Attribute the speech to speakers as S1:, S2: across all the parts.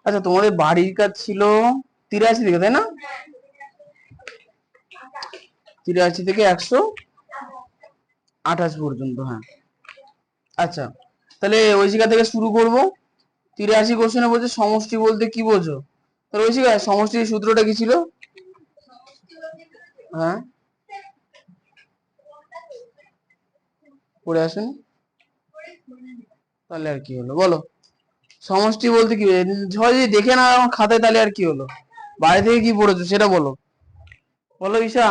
S1: আচ্ছা, তোমাদের বাড়ির কাজ ছিল 83 থেকে, তাই না? 83 থেকে 128 পর্যন্ত, হ্যাঁ। আচ্ছা, তাহলে ওই জায়গা থেকে শুরু করব। 83 কোশ্চেনে বলছে সমষ্টি বলতে কি বোঝো? তাহলে ওই জায়গায় সমষ্টির সূত্রটা কি ছিল? হ্যাঁ, পড়ে আসুন, তাহলে আর কি হলো বলো? সমষ্টি বলতে কি, যদি দেখে না আমার খাতায়, তাহলে আর কি হলো? বাইরে থেকে কি পড়েছো সেটা বলো। বলো ঈশা,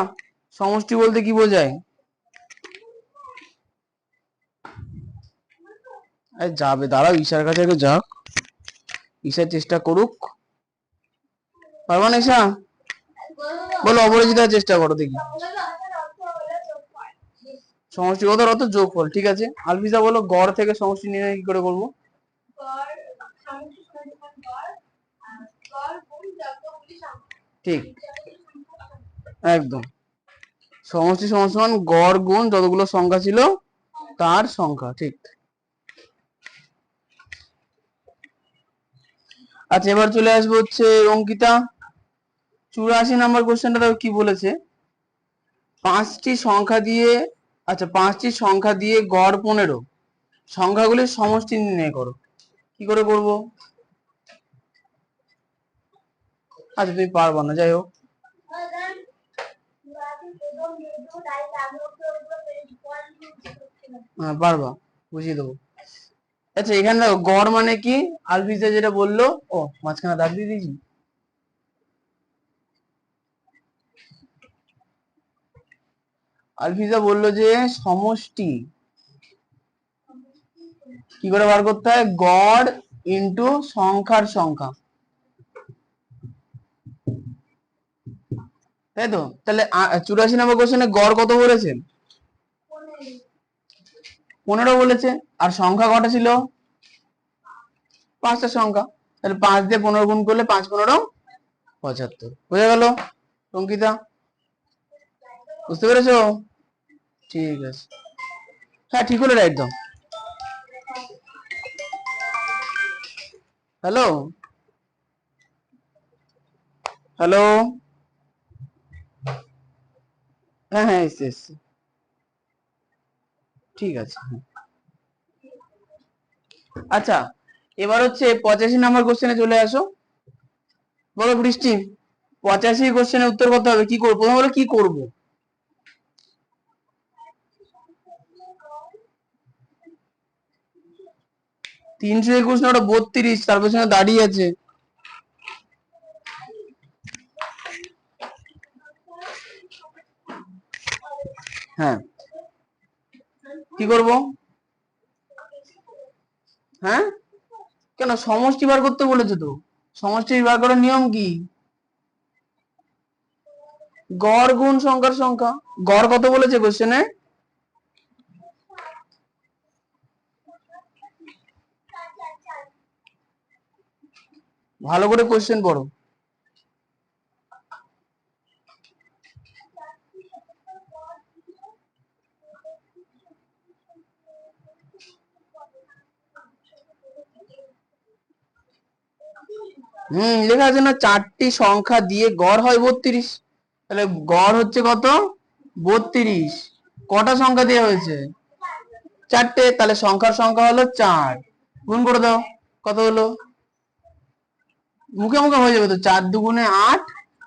S1: সমষ্টি বলতে কি বোঝায়? যাবে, দাঁড়াও, ঈশার কাছে একটু যাক, ঈশা চেষ্টা করুক। পারবা না ঈশা? বলো, অপরাজিতার চেষ্টা করো দেখি। সমষ্টিগত অর্থ যোগফল, ঠিক আছে। আলফিজা বলো, গড় থেকে সমষ্টি নির্ণয় কি করে করবো? ঠিক, একদম। সমষ্টি সমান সমান গড় গুণ যতগুলো সংখ্যা ছিল তার সংখ্যা, ঠিক। আচ্ছা, এবার চলে আসবো হচ্ছে অঙ্কিতা 84 নাম্বার কোশ্চেনটা। দেখো কি বলেছে, পাঁচটি সংখ্যা দিয়ে, আচ্ছা, পাঁচটি সংখ্যা দিয়ে গড় 15, সংখ্যাগুলির সমষ্টি নির্ণয় করো। কি করে করব? আচ্ছা, তুমি পারবা না, যাই হোক। হ্যাঁ, পারবা, বুঝিয়ে দেবো। আচ্ছা, এখানে দেখো গড় মানে কি, আলফিজা যেটা বললো। ও, মাঝখানে দাগ দিয়ে দিয়েছি। আলফিজা বললো যে সমষ্টি কি করে বার করতে হয়, গড় ইন্টু সংখ্যার সংখ্যা, তাই তো? তাহলে 84 নম্বর কোশ্চেনে গড় কত বলেছেন? 15 বলেছে। আর সংখ্যা কটা ছিল? 5টা সংখ্যা। তাহলে 5 দিয়ে 15 গুণ করলে 5 15 75। বোঝা গেল অঙ্কিতা? বুঝতে পেরেছো? ঠিক আছে, হ্যাঁ, ঠিক হলে রাইট দাও। হ্যালো, হ্যালো, হ্যাঁ হ্যাঁ, এসছে এসছে, ঠিক আছে, হ্যাঁ। আচ্ছা, এবার হচ্ছে 85 নাম্বার কোশ্চেনে চলে আসো। বলো বৃষ্টি, 85 কোশ্চেনের উত্তর করতে হবে, কি করবো? প্রথমে বলো কি করবো। 321 না, ওটা 32, তার পেছনে দাঁড়িয়ে আছে। হ্যাঁ, কি করব? হ্যাঁ, কেন সমষ্টি বার করতে বলেছে তো? সমষ্টি বার করার নিয়ম কি? গড় গুণ সংখ্যার সংখ্যা। গড় কত বলেছে কোশ্চেনে? ভালো করে কোশ্চেন পড়ো। লেখা আছে না, 4টি সংখ্যা দিয়ে গড় হয় 32। তাহলে গড় হচ্ছে কত? 32। কটা সংখ্যা দিয়ে হয়েছে? 4টে। তাহলে সংখ্যার সংখ্যা হলো 4। গুণ করে দাও, কত হলো? মুখে মুখে হয়ে যাবে তো, 4 দুগুণে 8,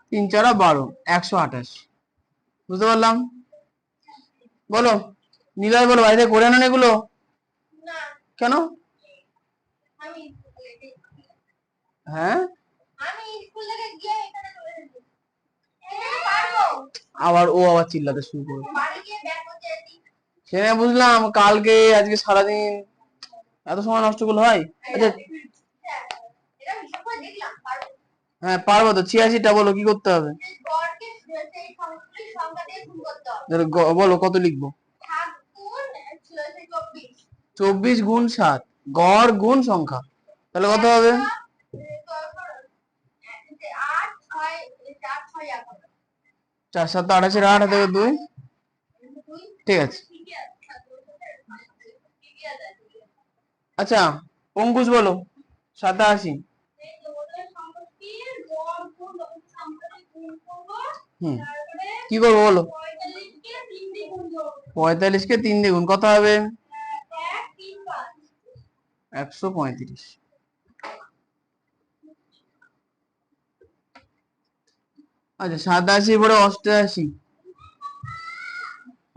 S1: 3 4 12, 128। বুঝতে পারলাম? বলো নিলয়, বলো বাড়িতে করে আনেন এগুলো? কেন? হ্যাঁ, আবার চিল্লাতে শুরু করো। সে বুঝলাম, কালকে আজকে সারাদিন এত সময় নষ্ট করলে হয়? আচ্ছা, হ্যাঁ পারবো তো। 86টা বলো কি করতে হবে? বলো কত লিখবো? 24 গুণ 7, গড় গুণ সংখ্যা, তাহলে কত হবে? 4 7 28, 8 হাতে 2। ঠিক আছে। আচ্ছা, অঙ্কুশ বলো 87। হুম, কি করবো বলো? 45 কে 3 দিয়ে গুণ, কত হবে? 135। আচ্ছা, 87 পরে 88,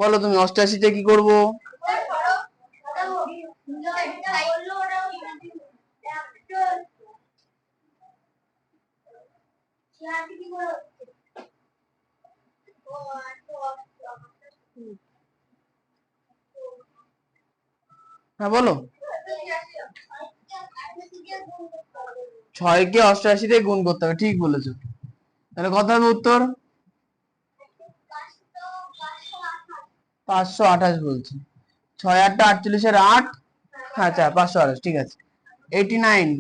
S1: বলো তুমি 88 তে কি করবো? হ্যাঁ বলো। 6 কে 88 দিয়ে গুণ করতে হবে, ঠিক বলেছো। তাহলে কত হবে উত্তর? 528 বলছে। 6 8 48 8, আচ্ছা 528, ঠিক আছে। 89।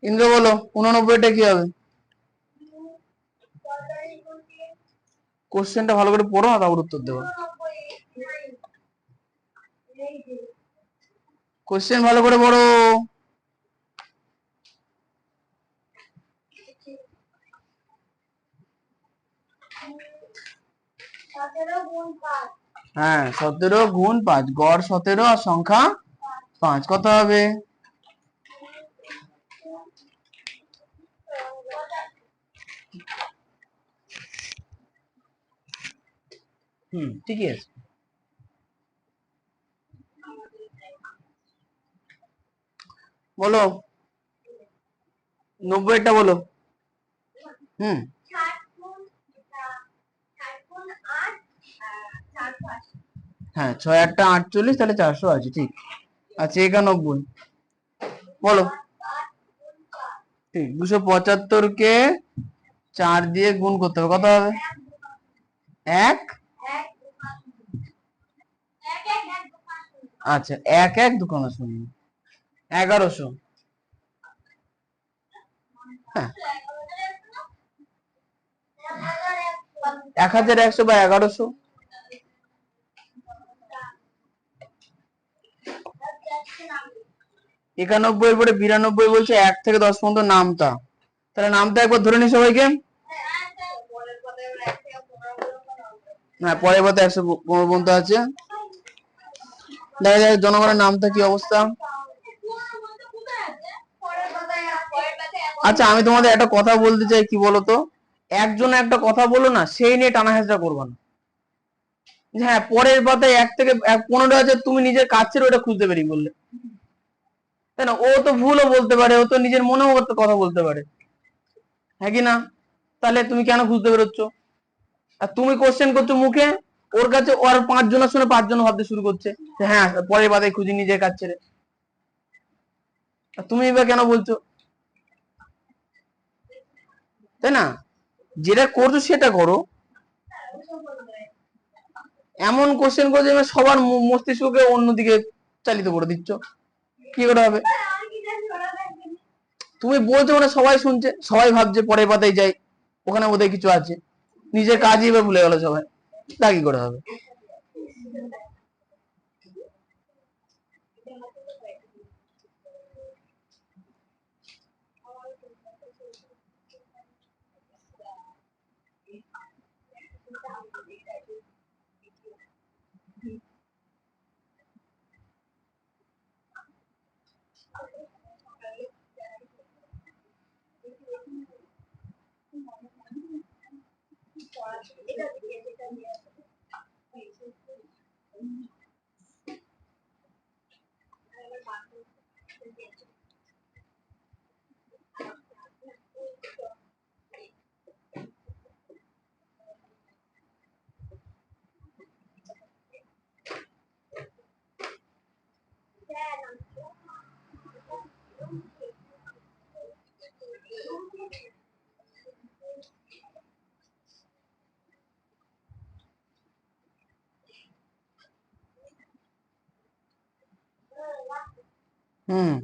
S1: ইন্দ্র বলো 89টা কি হবে? কোশ্চেনটা ভালো করে পড়ো, তারপর উত্তর দেবো। কোশ্চেন ভালো করে পড়ো। হ্যাঁ, 17 গুণ 5, গড় 17 আর সংখ্যা 5, কত হবে? ঠিকই আছে। বলো 90টা বলো। হুম, হ্যাঁ 6 8 48, তাহলে 480, ঠিক আছে। 91 বলো। ঠিক, 275 কে 4 দিয়ে গুণ করতে হবে, কত হবে? 1, আচ্ছা 1 1 2 0, 1100। হ্যাঁ, 1100 বা 1100। 91 এর পরে 92 বলছে 1 থেকে 10 পর্যন্ত নামতা, তাহলে নামতা একবার ধরে নি সবাইকে। হ্যাঁ, পরের পাতা 115 পর্যন্ত আছে। দেখা যায় জনগণের নামটা কি অবস্থা। আচ্ছা, আমি তোমাদের একটা কথা বলতে চাই, কি বলতো, একজন একটা কথা বলো না, সেই নিয়ে টানা হেঁচড়া করবা না। হ্যাঁ, পরের পাতায় 1 থেকে 15 আছে, তুমি নিজের কাজ ছেড়ে ওটা খুঁজতে পারি বললে, তাই না? ও তো ভুলও বলতে পারে, ও তো নিজের মনেও কথা বলতে পারে, হ্যাঁ কি না? তাহলে তুমি কেন খুঁজতে বেরোচ্ছ? আর তুমি কোশ্চেন করছো মুখে, ওর কাছে ওর 5 জনের শুনে 5 জন ভাবতে শুরু করছে যে হ্যাঁ পরের পাতায় খুঁজি নিজের কাজ ছেড়ে। তুমি এবার কেন বলছো, তাই না? যেটা করছো সেটা করো। এমন কোশ্চেন করছো যে সবার মস্তিষ্ককে অন্যদিকে চালিত করে দিচ্ছ, কি করে হবে? তুমি বলছো মানে সবাই শুনছে, সবাই ভাবছে পরের পাতায় যাই, ওখানে বোধহয় কিছু আছে, নিজের কাজই এবার ভুলে গেল সবাই, তা কি করে হবে? হুম,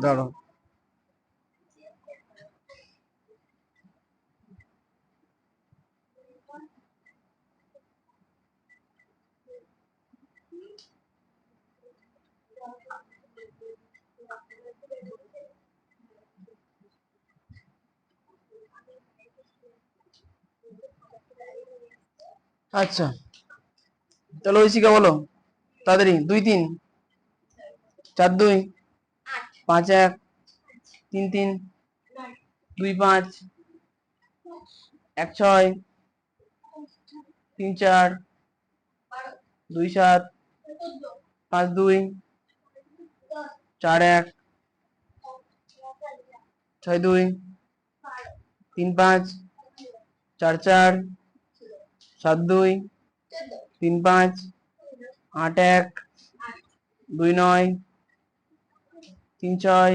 S1: দাঁড়াও, আচ্ছা চলো ঐশিকা বলো তাড়াতাড়ি। 2 3 4 2 5 1 3 3 2 5 1 6 3 4 2 7 5 2 4 1 6 2 3 5 4 4 7 2 3 5 8 1 2 9 3 6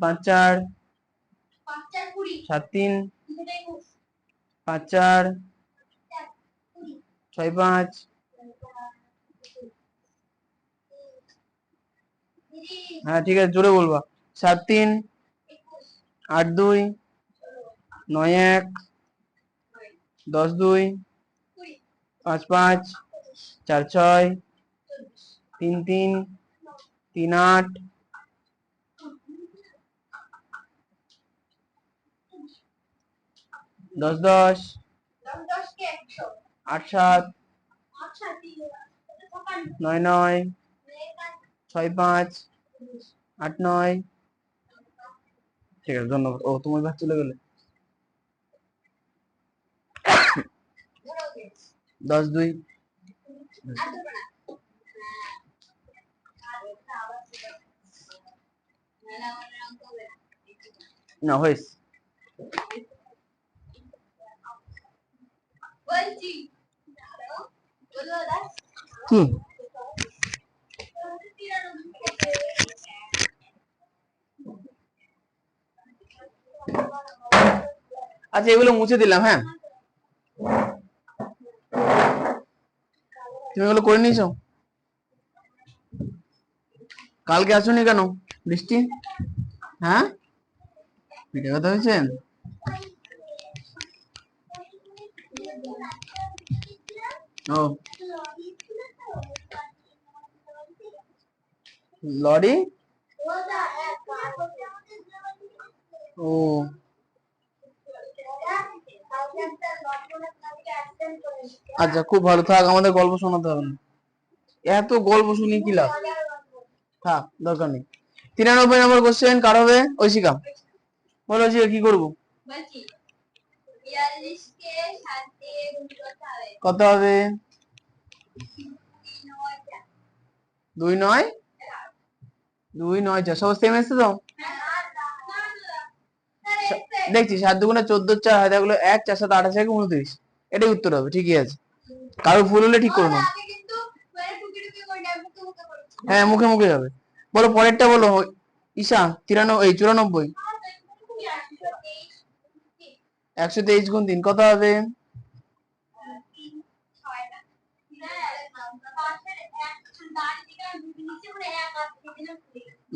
S1: 5 4 7 3 5 4 6 5 হ্যাঁ ঠিক আছে জোরে বলবা। 7 3 8 2 9 1 10 2 5 5 4 6 3 3 3 8 10 10 8 7 9 9 6 5 8 9। ঠিক আছে ধন্যবাদ। ও তুমি ভাত চলে গেলে। 10 2 না হয়েছে কি আচ্ছা এগুলো মুছে দিলাম। হ্যাঁ তুমি এগুলো করে নিয়েছো? কালকে আসোনি কেন? বৃষ্টি? হ্যাঁ পিঠে কথা হয়েছে? ও লরি? ও আচ্ছা খুব ভালো থাক, আমাদের গল্প শোনাতে হবে না। এত গল্প শুনি কি লাভ? থাক দরকার নেই। 93 নম্বর কোশ্চেন কার হবে? ঐশিকা বলো। ঐশিকা কি করবো? কত হবে? 2 9 2 9 4 সব সেম এসছে তো? দেখছি 7 2 14 4 হয় তাহলে 1 4 7 28 1 29। এটাই উত্তর হবে। ঠিকই আছে, কারো ভুল হলে ঠিক করে নাও। হ্যাঁ মুখে মুখে হবে। বলো পরেরটা বলো ঈশা। 93 94 123 গুণ 3 কত হবে?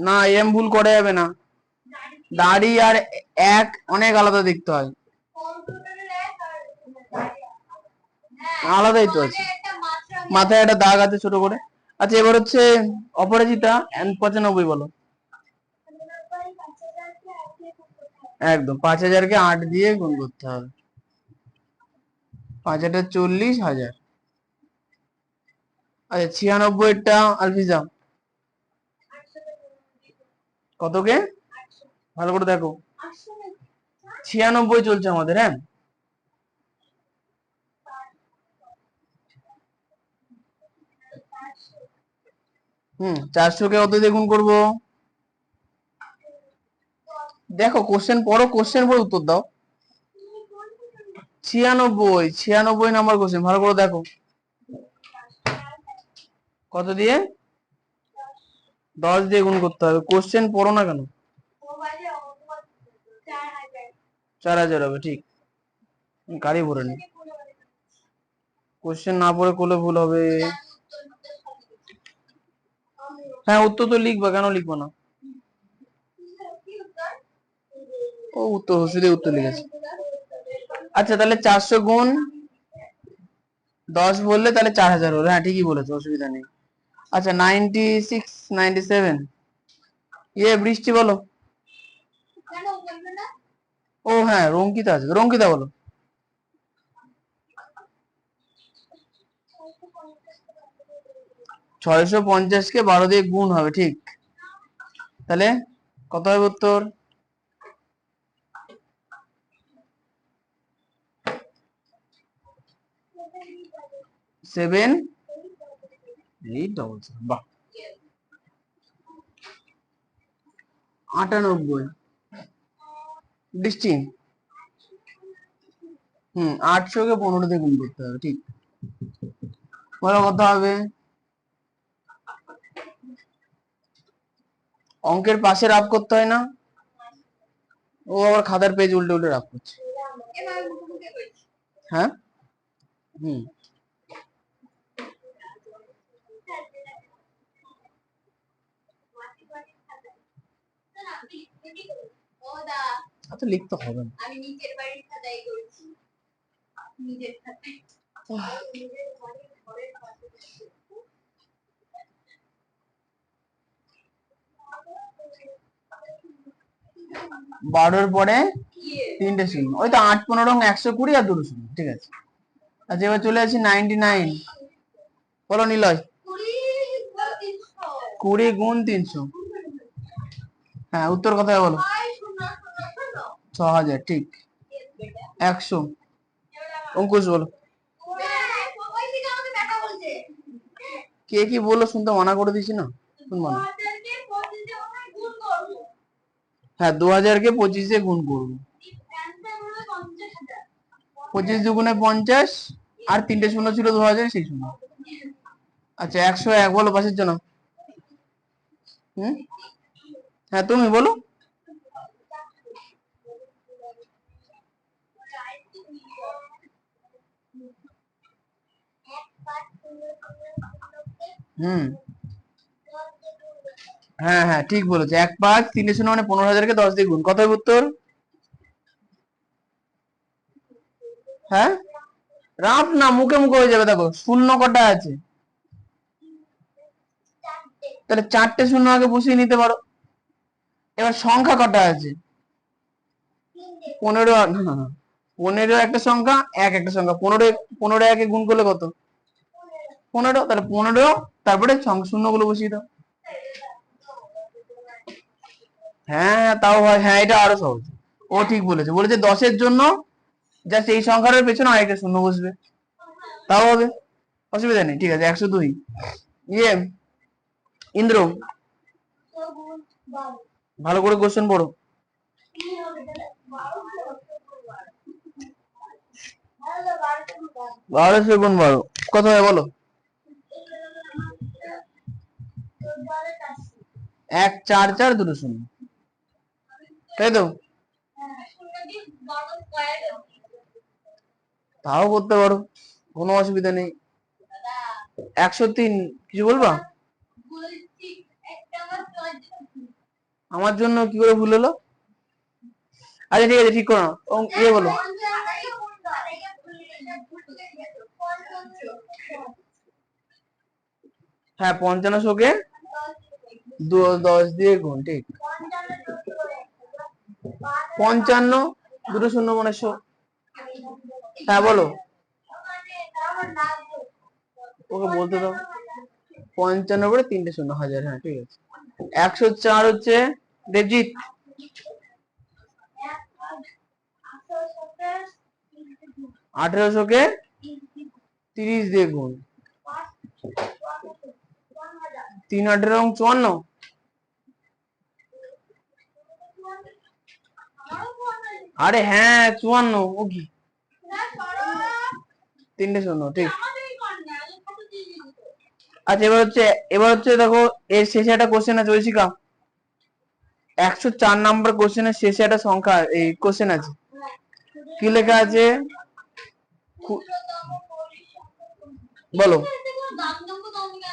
S1: না এম ভুল করা যাবে না, দাড়ি আর এক অনেক আলাদা দেখতে হয়। আলাদাই তো আছে। মাথায় একটা দাগ আছে ছোট করে। আচ্ছা এবার হচ্ছে অপরাজিতা 95 বলো। একদম 5000-কে 8 দিয়ে গুণ করতে হবে। 5 40,000। আচ্ছা 96-টা আলফিজা কতকে? ভালো করে দেখো, 96 চলছে আমাদের। হ্যাঁ 400-কে কত দিয়ে গুণ করবো? দেখো কোশ্চেন পড়ো, কোশ্চেন পড়ে উত্তর দাও। 96 নাম্বার কোশ্চেন, ভালো করে দেখো। কত দিয়ে? 10 দিয়ে গুণ করতে হবে। কোশ্চেন পড়ো না কেন? 4000 হবে, ঠিক। গাড়ি ভরে নি, কোশ্চেন না পড়ে করলে ভুল হবে। হ্যাঁ উত্তর তো লিখবা, কেন লিখবো না? ও উত্তর শুধু উত্তর লিখেছে। আচ্ছা তাহলে 400 গুণ 10 বললে তাহলে 4000 হলো। হ্যাঁ ঠিকই বলেছো, অসুবিধা নেই। আচ্ছা 96 97 বৃষ্টি বলো। ও হ্যাঁ রঙ্কিতা আছে, রঙ্কিতা বলো। 650-কে 12 দিয়ে গুণ হবে, ঠিক। তাহলে কত হবে উত্তর? 7877। বাহ। 98 বৃষ্টি। 800-কে 15 দিয়ে গুণ করতে হবে, ঠিক। বলো কত হবে? অঙ্কের পাশে রাফ করতে হয় না? ও আবার খাতার পেজ উল্টে উল্টে রাফ করছে। হ্যাঁ হুম লিখতে হবে না। বারোর পরে 3টে শূন্য, ওই তো 8 15 120 আর 2 শূন্য, ঠিক আছে। আচ্ছা এবার চলে আসি 99। বলো নিলয়। 20 গুণ 300। হ্যাঁ উত্তর কোথায় বলো? 6000, ঠিক। 100। অঙ্কুশ বলো। কে কি বললো শুনতে মানা করে দিছি না, শুনবো না। হ্যাঁ 2000-কে 25 দিয়ে গুণ করবো। 25 দুগুণে 50, আর 3টে শূন্য ছিল 2000, সেই শূন্য। আচ্ছা 101 বলো পাশের জন্য। হ্যাঁ তুমি বলো। হ্যাঁ হ্যাঁ ঠিক বলেছো, 1 5 3 শূন্য মানে 15,000-কে 10 দিয়ে গুণ। কত হবে উত্তর? হ্যাঁ রাফ না, মুখে মুখে হয়ে যাবে। দেখো শূন্য কটা আছে, তাহলে 4টে শূন্য আগে বসিয়ে নিতে পারো। এবার সংখ্যা কটা আছে? 15। না 15 একটা সংখ্যা, এক একটা সংখ্যা। 15 15 একে গুণ করলে কত? 15। তাহলে 15, তারপরে শূন্যগুলো বসিয়ে দাও। হ্যাঁ তাও হয়, হ্যাঁ এটা আরো সহজ। ও ঠিক বলেছে, বলেছে 10-এর জন্য জাস্ট এই সংখ্যাটার পেছনে আরেকটা শূন্য বসবে, তাও হবে, অসুবিধা নেই। ঠিক আছে 102। ইন্দ্র ভালো করে কোশ্চেন পড়ো। 1200 গুণ 12 কত হয় বলো? 1 4 4 2 শূন্য, তাই তো? তাও করতে পারো, কোনো অসুবিধা নেই। 103 কিছু বলবা? আমার জন্য কি করে ভুল হলো? আচ্ছা ঠিক আছে, ঠিক করো। বলো। হ্যাঁ 55কে 10 দিয়ে গুণ, ঠিক। 55 দুটো শূন্য মানে 100। হ্যাঁ বলো, ওকে বলতে দাও। 55 পরে 3টে শূন্য, 1000। হ্যাঁ ঠিক আছে। 104 হচ্ছে দেবজিৎ। 1800কে 30 দিয়ে গুণ, 3 × 8 = 54। আরে হ্যাঁ 54, ও কি 3টে শূন্য, ঠিক। আচ্ছা এবার হচ্ছে দেখো, এর শেষে একটা কোশ্চেন আছে ঐশিকা। 104 নাম্বার কোশ্চেনের শেষে একটা সংখ্যা, এই কোশ্চেন আছে, কি লেখা আছে বলো?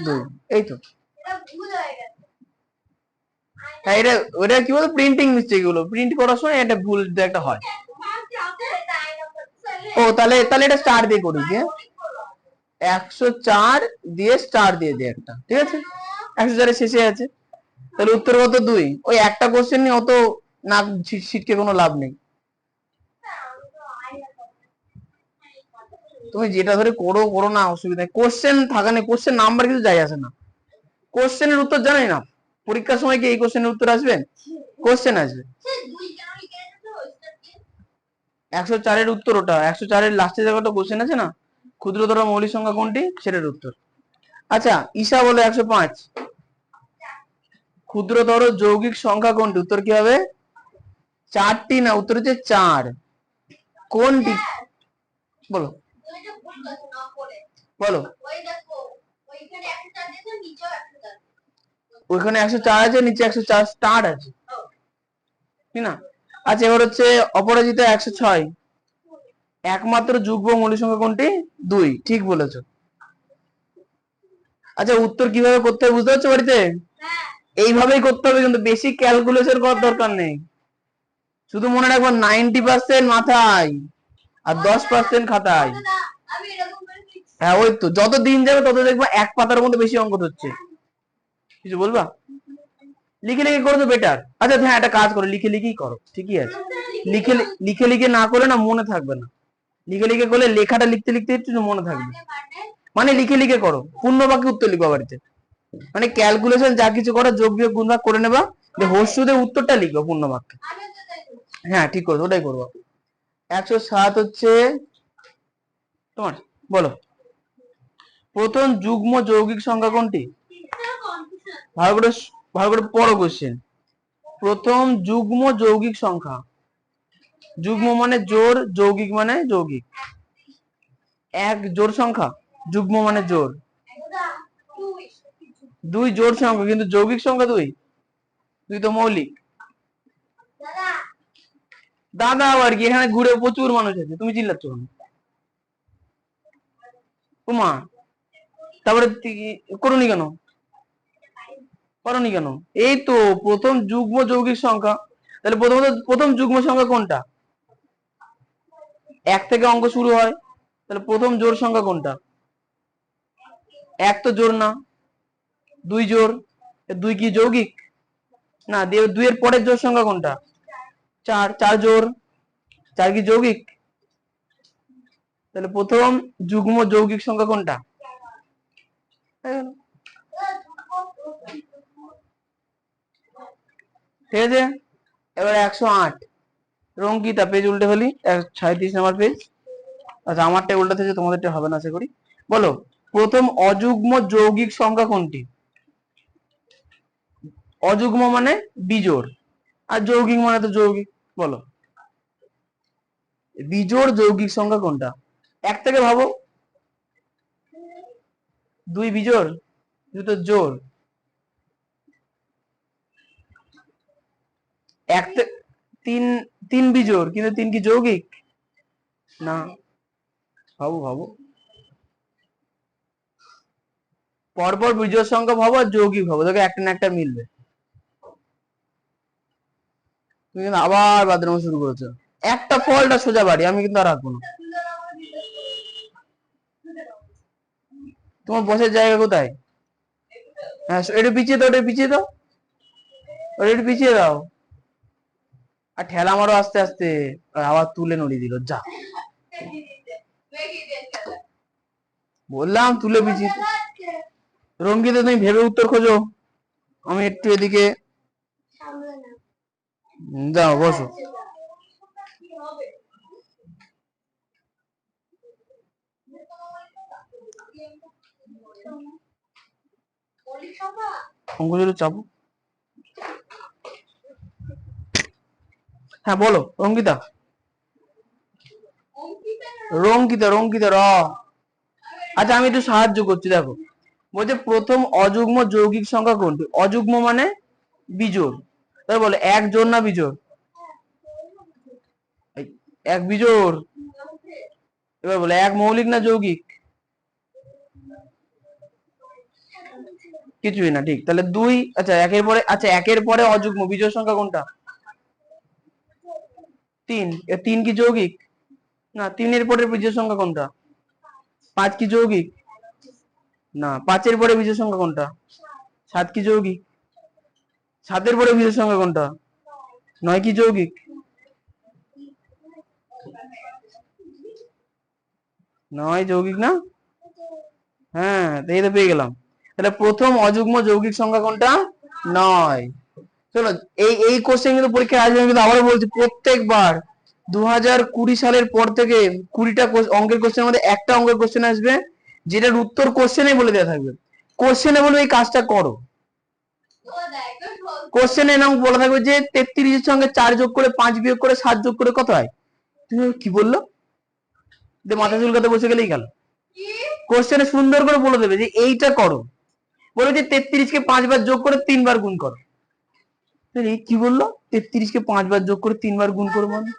S1: 2। এই তো, হ্যাঁ এটা ওটা কি বলতো, প্রিন্টিং মিস্টেক, গুলো প্রিন্ট করার সময় এটা ভুল একটা হয়। ও তাহলে এটা স্টার দিয়ে করি, যে 104 দিয়ে স্টার দিয়ে দিই একটা, ঠিক আছে। 104 এর শেষে আছে, তাহলে উত্তর কত? 2। ওই একটা কোশ্চেন নিয়ে অত না শিটকে কোনো লাভ নেই। তুমি যেটা ধরে করো না, অসুবিধা নেই। কোশ্চেন থাকা নেই, কোশ্চেন নাম্বার কিছু যায় আসে না। কোশ্চেনের উত্তর জানাই না, পরীক্ষার সময় কি এই কোশ্চেনের উত্তর আসবেন? কোশ্চেন আসবে। 104 এর উত্তর ওটা, 104 এর লাস্টে জায়গাটা কোশ্চেন আছে না, ক্ষুদ্রতর মৌলিক সংখ্যা কোনটি, সেটার উত্তর। আচ্ছা ঈশা বলে 105 ক্ষুদ্রতর যৌগিক সংখ্যা কোনটি? উত্তর কি হবে? 4টি না, উত্তর হচ্ছে 4। কোনটি বলো? বলো, ওইখানে 104 আছে, নিচে 104 স্টার আছে, ঠিক না? আচ্ছা এবার হচ্ছে অপরাজিতা 106 একমাত্র যুগ্ম মৌলিক সংখ্যা কোনটি? 2। ঠিক বলেছো। আচ্ছা উত্তর কিভাবে করতে হবে বুঝতে পারছো বাড়িতে? এইভাবেই করতে হবে, কিন্তু বেশি ক্যালকুলেশন করার দরকার নেই। শুধু মনে রাখবো 90% মাথায় আর 10% খাতায়। হ্যাঁ ওই তো, যত দিন যাবে তত দেখবো এক পাতার মধ্যে বেশি অঙ্ক হচ্ছে। কিছু বলবা? লিখে লিখে করো তো বেটার। আচ্ছা হ্যাঁ একটা কাজ করো, লিখে লিখেই করো, ঠিকই আছে। লিখে লিখে না করলে না মনে থাকবে না। লিখে লিখে করলে লেখাটা লিখতে লিখতে একটু মনে থাকবে। মানে লিখে লিখে করো, পূর্ণ বাক্যে উত্তর লিখবা বাড়িতে। মানে ক্যালকুলেশন যা কিছু করো, যোগ বিয়োগ গুণ ভাগ করে নেবা, হর্ষুদে উত্তরটা লিখবা পূর্ণ বাক্যে। হ্যাঁ ঠিক করো, ওটাই করবো। 107 হচ্ছে তোমার, বলো প্রথম যুগ্ম যৌগিক সংখ্যা কোনটি? ভালো করে পড়ো কোশ্চেন। প্রথম যুগ্ম যৌগিক সংখ্যা, যুগ্ম মানে জোড়, যৌগিক মানে যৌগিক। এক জোড় সংখ্যা, যুগ্ম মানে জোড়। 2 জোড় সংখ্যা, কিন্তু যৌগিক সংখ্যা 2। 2 তো মৌলিক। দাদা আবার কি, এখানে ঘুরে প্রচুর মানুষ আছে, তুমি চিল্লাচ্ছ কেন? তোমা তারপরে করনি কেন? করনি কেন? এই তো প্রথম যুগ্ম যৌগিক সংখ্যা, তাহলে প্রথম যুগ্ম সংখ্যা কোনটা? 1 থেকে অঙ্ক শুরু হয়, তাহলে প্রথম জোড় সংখ্যা কোনটা? 1 তো জোড় না, 2 জোড়। 2 কি যৌগিক? না, 2 এর পরের জোড় সংখ্যা কোনটা? 4। 4 জোড়। 4 কি যৌগিক? তাহলে প্রথম যুগ্ম যৌগিক সংখ্যা কোনটা? ঠিক আছে। এবার 108 রঙ্কিতা, পেজ উল্টে ফেলি, 37 নম্বর পেজ। আচ্ছা আমারটা উল্টাতে আছে, তোমাদেরটা হবে না আশা করি। বলো প্রথম অযুগ্ম যৌগিক সংখ্যা কোনটি? অযুগ্ম মানে বিজোড়, আর যৌগিক মানে তো যৌগিক। বলো বিজোড় যৌগিক সংখ্যা কোনটা? 1 থেকে ভাবো। 2 বিজোড়, 2 তো জোড়। 3 বিজোড়, কিন্তু 3 কি যৌগিক? না, ভাবো ভাবো। পরপর বিজোড় সংখ্যা ভাবো আর যৌগিক ভাবো, দেখো একটা না একটা মিলবে। তুমি কিন্তু আবার বাদরামো শুরু করেছো। একটা ফলটা সোজা বাড়ি, আমি কিন্তু আর রাখবো না। তোমার বসের জায়গা কোথায়? হ্যাঁ একটু পিছিয়ে দাও, একটু পিছিয়ে দাও, একটু পিছিয়ে দাও। আর ঠেলা মারো আস্তে আস্তে। আবার তুলে নড়িয়ে দিল, যা বললাম তুলে পিছিয়ে। রঙ্গিতা তুমি ভেবে উত্তর খোঁজো, আমি একটু এদিকে যাও বসো। অঙ্কগুলো চাপো। হ্যাঁ বলো রঙ্গিতা। রঙ্কিতা, রঙ্কিতা র। আচ্ছা আমি একটু সাহায্য করছি, দেখো বলছে প্রথম অযুগ্ম যৌগিক সংখ্যা কোনটি? অযুগ্ম মানে বিজোড়, তাই বলে এক জোড় না বিজোড়? এক বিজোড়। এবার বলে এক মৌলিক না যৌগিক? কিছুই না, ঠিক। তাহলে দুই। আচ্ছা একের পরে, আচ্ছা একের পরে অযুগ্ম বিজোড় সংখ্যা কোনটা? তিন। তিন কি যৌগিক? না। তিনের পরে বিজোড় সংখ্যা কোনটা? পাঁচ কি যৌগিক? না। পাঁচের পরে বিজোড় সংখ্যা কোনটা? সাত কি যৌগিক? সাতের পরে বিজোড় সংখ্যা কোনটা? নয় কি যৌগিক? নয় যৌগিক না? হ্যাঁ এই তো পেয়ে গেলাম। তাহলে প্রথম অযুগ্ম যৌগিক সংখ্যা কোনটা? নয়। চলো এই এই কোশ্চেন কিন্তু পরীক্ষায় আসবে, কিন্তু আবারও বলছি প্রত্যেকবার 2020 সালের পর থেকে 20টা অঙ্কের কোশ্চেনের মধ্যে একটা অঙ্কের কোশ্চেন আসবে যেটার উত্তর কোশ্চেনে বলে দেওয়া থাকবে। কোশ্চেনে বলবে এই কাজটা করো, কোশ্চেনে নাম বলা থাকবে যে 33 এর সঙ্গে 4 যোগ করে 5 বিয়োগ করে 7 যোগ করে কত হয়? তুমি কি বললো? যে মাথা চুলকাতে বসে গেলেই গেল। কোশ্চেনে সুন্দর করে বলে দেবে যে এইটা করো, বলে যে 33 কে 5 বার যোগ করে 3 বার গুণ করো। কি বললো? 33 কে 5 বার যোগ করে 3 বার গুণ করবো মানে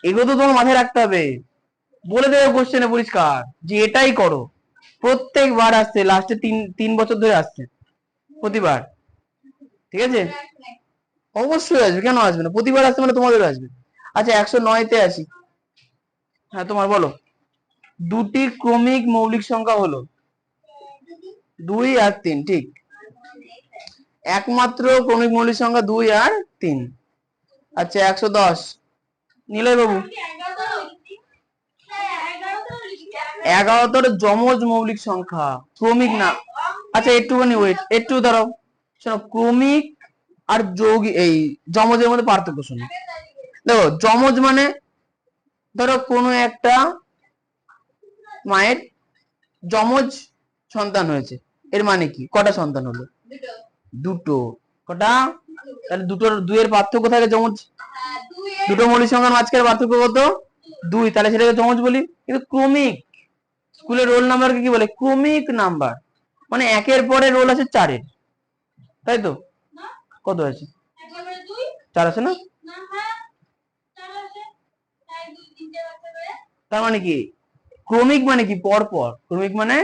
S1: এগুলো তো তোমার মাথায় রাখতে হবে। বলে দেবে কোশ্চেনে পরিষ্কার যে এটাই করো। প্রত্যেকবার আসছে, লাস্টে 3 বছর ধরে আসছে প্রতিবার। ঠিক আছে, অবশ্যই আসবে, কেন আসবে না? প্রতিবার আসছে মানে তোমাদের আসবে। আচ্ছা 109-তে আসি। হ্যাঁ তোমার বলো। দুটি ক্রমিক মৌলিক সংখ্যা হলো 2 আর 3, ঠিক। একমাত্র ক্রমিক মৌলিক সংখ্যা 2 আর 3। আচ্ছা 110 নিলয় বাবু। 11তর যমজ মৌলিক সংখ্যা, ক্রমিক না। আচ্ছা একটুখানি ওয়েট, একটু দাঁড়াও। শোনো, ক্রমিক আর যৌগিক এই যমজের মধ্যে পার্থক্য শোনো। দেখো যমজ মানে ধরো কোনো একটা মায়ের যমজ সন্তান হয়েছে, এর মানে কি? কটা সন্তান হলো? দুটো। কটা? তাহলে দুটোর দুইয়ের পার্থক্য থাকে যমজ। দুটো মৌলিক সংখ্যার মাঝখানে পার্থক্য কত? 2, তাহলে সেটাকে যমজ বলি। কিন্তু ক্রমিক, স্কুলের রোল নাম্বারকে কি বলে? ক্রমিক নাম্বার। মানে একের পরে রোল আছে 4-এর, তাই তো? কত আছে? 4 আছে না? তার মানে কি ক্রমিক মানে কি? পর পর। ক্রমিক মানে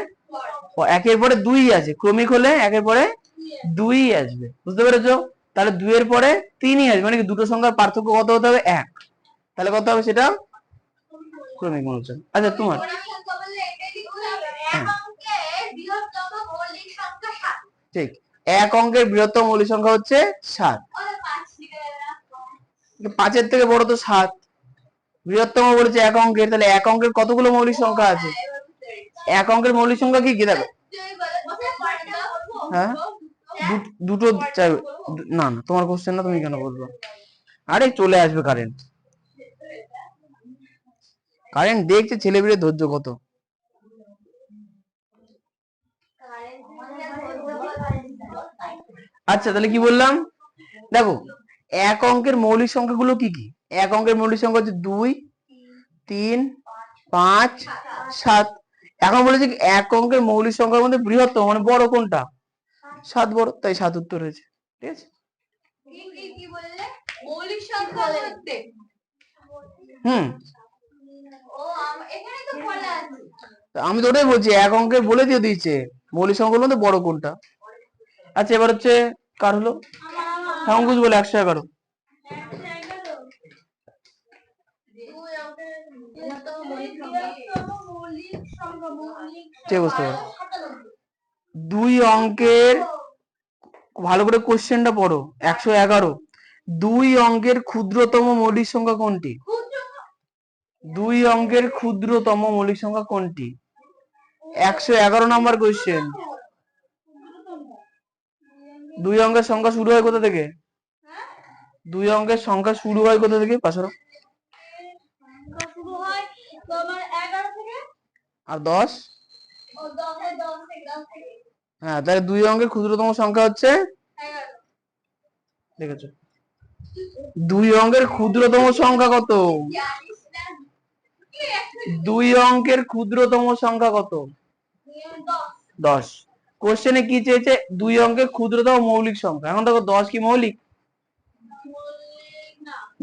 S1: একের পরে 2 আছে, ক্রমিক হলে একের পরে 2 আসবে, বুঝতে পেরেছো? তাহলে 2 এর পরে 3 আসবে, মানে কি দুটো সংখ্যার পার্থক্য কত হতে হবে? 1। তাহলে কত হবে সেটা? ক্রমিক মৌলিক সংখ্যা। আচ্ছা তোমার ঠিক, এক অঙ্কের বৃহত্তম মৌলিক সংখ্যা হচ্ছে 7। 5-এর থেকে বড় তো 7। বৃহত্তম বলেছে এক অঙ্কের, তাহলে এক অঙ্কের কতগুলো মৌলিক সংখ্যা আছে? এক অঙ্কের মৌলিক সংখ্যা কি কি দেখো। হ্যাঁ দুটো চাইবে। না না তোমার কোশ্চেন না, তুমি কেন বলবো? আরে চলে আসবে কারেন্ট, কারেন্ট দেখছে ছেলেপিলে ধৈর্য কত। আচ্ছা তাহলে কি বললাম, দেখো এক অঙ্কের মৌলিক সংখ্যাগুলো কি কি? এক অঙ্কের মৌলিক সংখ্যা হচ্ছে 2, 3, 5, 7। এখন বলেছে এক অঙ্কের মৌলিক সংখ্যার মধ্যে বৃহত্তম মানে বড় কোনটা? 7 বড়, তাই 7 উত্তর হয়েছে। ঠিক আছে। হুম আমি তো ওটাই বলছি, এক অঙ্কের বলে দিয়ে দিয়েছে মৌলিক সংখ্যাগুলোর মধ্যে বড় কোনটা। আচ্ছা এবার হচ্ছে কার হলো? হ্যাঁ অঙ্কুশ বলে 111। বুঝতে পারো দুই অঙ্কের, ভালো করে কোশ্চেনটা পড়ো, 111 দুই অঙ্কের ক্ষুদ্রতম মৌলিক সংখ্যা কোনটি? দুই অঙ্কের ক্ষুদ্রতম মৌলিক সংখ্যা কোনটি? 111 নম্বর কোশ্চেন। দুই অঙ্কের সংখ্যা শুরু হয় কোথা থেকে? দুই অঙ্কের সংখ্যা শুরু হয় কোথা থেকে? পাশারো আর 10। হ্যাঁ, তাহলে দুই অঙ্কের ক্ষুদ্রতম সংখ্যা হচ্ছে, দেখেছো? দুই অঙ্কের ক্ষুদ্রতম সংখ্যা কত? দুই অঙ্কের ক্ষুদ্রতম সংখ্যা কত? 10। কোশ্চেনে কি চেয়েছে? দুই অঙ্কের ক্ষুদ্রতম মৌলিক সংখ্যা। এখন দেখো 10 কি মৌলিক?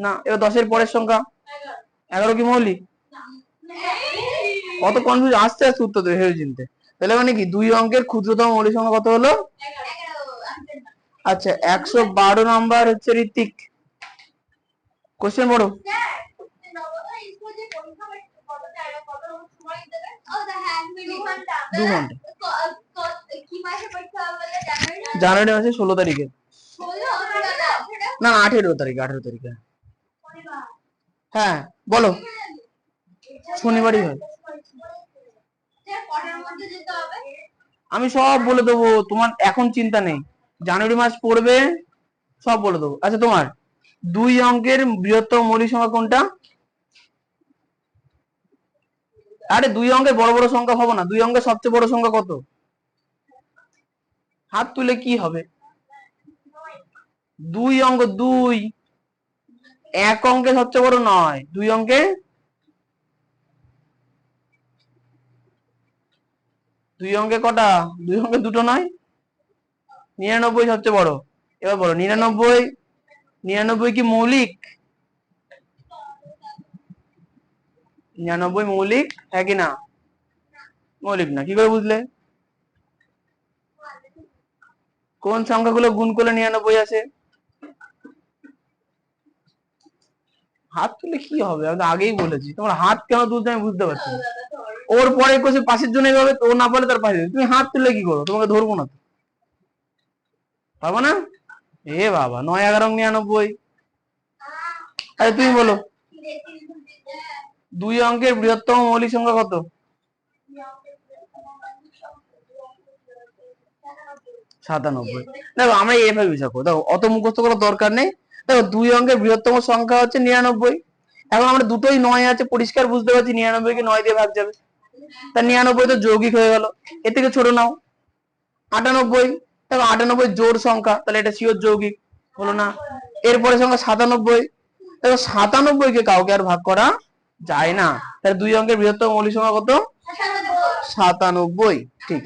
S1: না। এবার 10 এর পরের সংখ্যা 11 কি মৌলিক? কত কনফিউজ, আস্তে আস্তে উত্তর দেবে ভেবে চিনতে। তাহলে মানে কি দুই অঙ্কের ক্ষুদ্রতম মৌলিক সংখ্যা কত হলো? আচ্ছা, 112 নাম্বার হচ্ছে ঋত্বিক, কোশ্চেন পড়ো। 2 ঘন্টা। জানুয়ারি মাসে 16 তারিখে। না, 18 তারিখে, 18 তারিখে। হ্যাঁ বলো, শনিবারই হয়। আমি সব বলে দেবো, তোমার এখন চিন্তা নেই, জানুয়ারি মাস পড়বে, সব বলে দেবো। আচ্ছা, তোমার দুই অঙ্কের বৃহত্তম মৌলিক সংখ্যা কোনটা? আরে দুই অঙ্কের বড় বড় সংখ্যা পাবো না, দুই অঙ্কের সবচেয়ে বড় সংখ্যা কত? হাত তুলে কি হবে? দুই অঙ্ক, দুই, এক অঙ্কে সবচেয়ে বড় নয়, দুই অঙ্কে, দুই অঙ্কে কটা? দুই অঙ্কে দুটো নয়, 99 সবচেয়ে বড়। এবার বলো 99, 99 কি মৌলিক? 99 মৌলিক হ্যাঁ কি না? মৌলিক না। কি করে বুঝলে? কোন সংখ্যাগুলো গুণ করলে 99 আসে? হাত তুলে কি হবে? আমি আগেই বলেছি, তোমার হাত কেন তুলতে আমি বুঝতে পারছি না। ওর পরে কোসে পাশের জন্য এইভাবে, ও না পারলে তার পাশে, তুমি হাত তুললে কি করো? তোমাকে ধরবো না, পারবো না। এ বাবা, 9 11 99। আরে তুমি বলো, দুই অঙ্কের বৃহত্তম মৌলিক সংখ্যা কত? 97। দেখো আমরা এইভাবে হিসাব করবো, দেখো অত মুখস্থ করার দরকার নেই। দেখো দুই অঙ্কের বৃহত্তম সংখ্যা হচ্ছে 99। এখন আমরা দুটোই 9 আছে, পরিষ্কার বুঝতে পারছি 99 কে 9 দিয়ে ভাগ যাবে, তা 99 তো যৌগিক হয়ে গেল। এর থেকে ছোট নাও 98। দেখো 98 জোড় সংখ্যা, তাহলে এটা শিওর যৌগিক, হলো না? এরপরে সংখ্যা 97। দেখো 97 কে কাউকে আর ভাগ করা যায় না, তাহলে দুই অঙ্কের বৃহত্তম মৌলিক সংখ্যা কত? 97। ঠিক।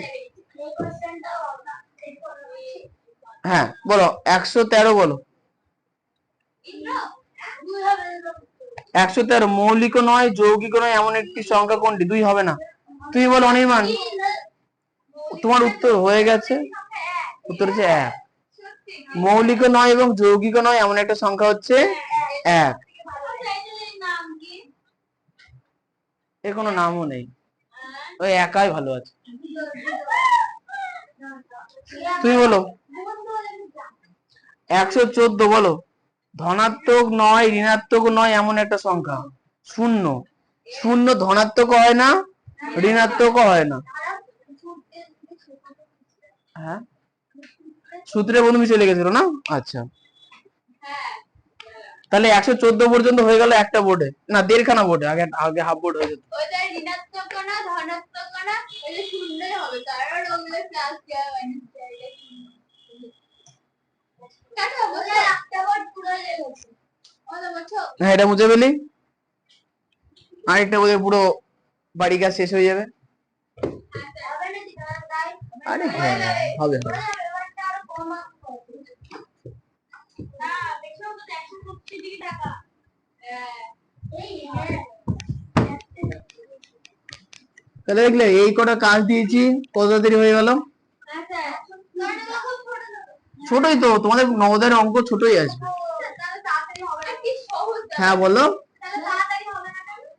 S1: হ্যাঁ বলো, 113 বলো। 113 মৌলিক নয়, যৌগিক নয় এমন একটি সংখ্যা কোনটি? দুই হবে না। তুমি বলো অনির্বাণ। তোমার উত্তর হয়ে গেছে, উত্তর হচ্ছে 1। মৌলিক নয় এবং যৌগিক নয় এমন একটা সংখ্যা হচ্ছে 1। এর কোনো নামও নেই, ওই একাই ভালো আছে। তুমি বলো 114 বলো। ধনাত্মক নয়, ঋণাত্মক নয় এমন একটা সংখ্যা। শূন্য। শূন্য ধনাত্মক হয় না, ঋণাত্মক হয় না। হ্যাঁ, সূত্রে বন্ধু চলে গেছিল না? আচ্ছা, তাহলে 114 পর্যন্ত হয়ে গেল একটা বোর্ডে, না 1.5খানা বোর্ডে, আগে আগে হাফ বোর্ড হয়ে যেত। হ্যাঁ, এটা মুছে ফেলি, আরেকটা বোধহয় পুরো বাড়ি কাজ শেষ হয়ে যাবে। আরে হ্যাঁ, হবে হবে। তাহলে দেখলে এই কটা কাজ দিয়েছি, কত দেরি হয়ে গেল। ছোটই তো, তোমাদের নবোদয়ের অঙ্ক ছোটই আসবে। হ্যাঁ বলো।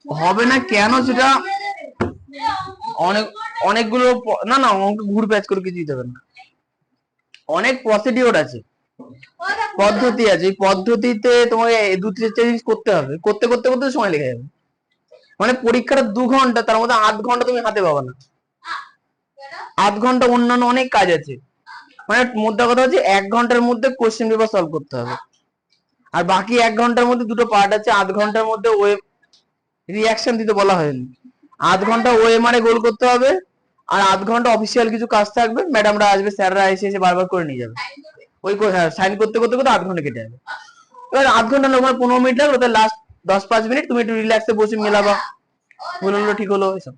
S1: হবে না কেন সেটা অনেক অনেকগুলো না না অঙ্ক ঘুর প্যাচ করে কিছু দিতে হবে না, অনেক প্রসিডিওর আছে, পদ্ধতি আছে, এই পদ্ধতিতে তোমাকে দু তিনটে জিনিস করতে হবে, করতে করতে করতে সময় লেগে যাবে। মানে পরীক্ষাটা 2 ঘন্টা, তার মধ্যে 8 ঘন্টা তুমি হাতে পাবা না, 8 ঘন্টা অন্যান্য অনেক কাজ আছে। মানে মোদ্দা কথা হচ্ছে 1 ঘন্টার মধ্যে কোশ্চেন পেপার সলভ করতে হবে, আর বাকি 1 ঘন্টার মধ্যে দুটো পার্ট আছে। 8 ঘন্টার মধ্যে ওয়েব রিয়াকশন দিতে বলা হয়নি, 8 ঘন্টা ওএমআর গোল করতে হবে, আর 8 ঘন্টা অফিসিয়াল কিছু কাজ থাকবে, ম্যাডামরা আসবে, স্যাররা এসে এসে বারবার করে নিয়ে যাবে, ওই সাইন করতে করতে করতে 8 ঘন্টা কেটে যাবে। এবার 8 ঘন্টা না, 15 মিনিট লাগলো, তাহলে লাস্ট 10-5 মিনিট তুমি একটু রিল্যাক্সে বসে মেলাবা, ভুল হলো ঠিক হলো এসব।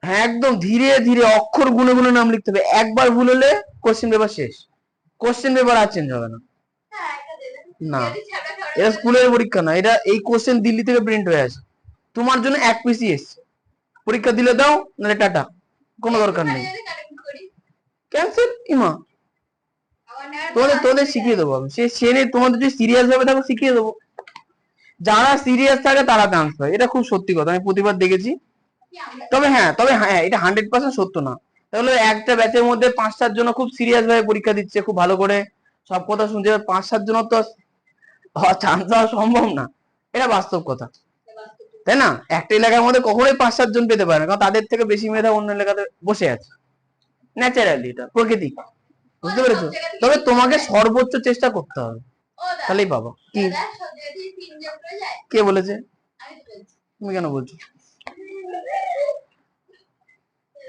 S1: হ্যাঁ একদম ধীরে ধীরে অক্ষর গুনে গুনে নাম লিখতে হবে, একবার ভুল হলে কোশ্চেন পেপার শেষ, কোশ্চেন পেপার আর চেঞ্জ হবে না। না এটা স্কুলের পরীক্ষা না, এটা এই কোশ্চেন দিল্লি থেকে প্রিন্ট হয়ে আসে, তোমার জন্য 1 পিসি এসছে, পরীক্ষা দিলে দাও, নাহলে টাটা, কোনো দরকার নেই, ক্যান্সেল। ইমা তোদের তোদের শিখিয়ে দেবো আমি, সে নিয়ে তোমাদের যদি সিরিয়াস ভাবে থাকো শিখিয়ে দেবো, যারা সিরিয়াস থাকে তারা চান্স পায়, এটা খুব সত্যি কথা, আমি প্রতিবার দেখেছি। তবে হ্যাঁ এটা 100% সত্য না, তাহলে একটা ব্যাচের মধ্যে 5-7 জন খুব সিরিয়াস ভাবে পরীক্ষা দিচ্ছে, খুব ভালো করে সব কথা শুনছে, 5-7 জন তো চান্স দেওয়া সম্ভব না, এটা বাস্তব কথা, তাই না? একটা এলাকার মধ্যে কখনোই 5-7 জন পেতে পারে না, কারণ তাদের থেকে বেশি মেধা অন্য এলাকাতে বসে আছে, ন্যাচারালি, এটা প্রকৃতি, বুঝতে পেরেছো? তবে তোমাকে সর্বোচ্চ চেষ্টা করতে হবে, তাহলেই পাবো। কি কে বলেছে? তুমি কেন বলছো?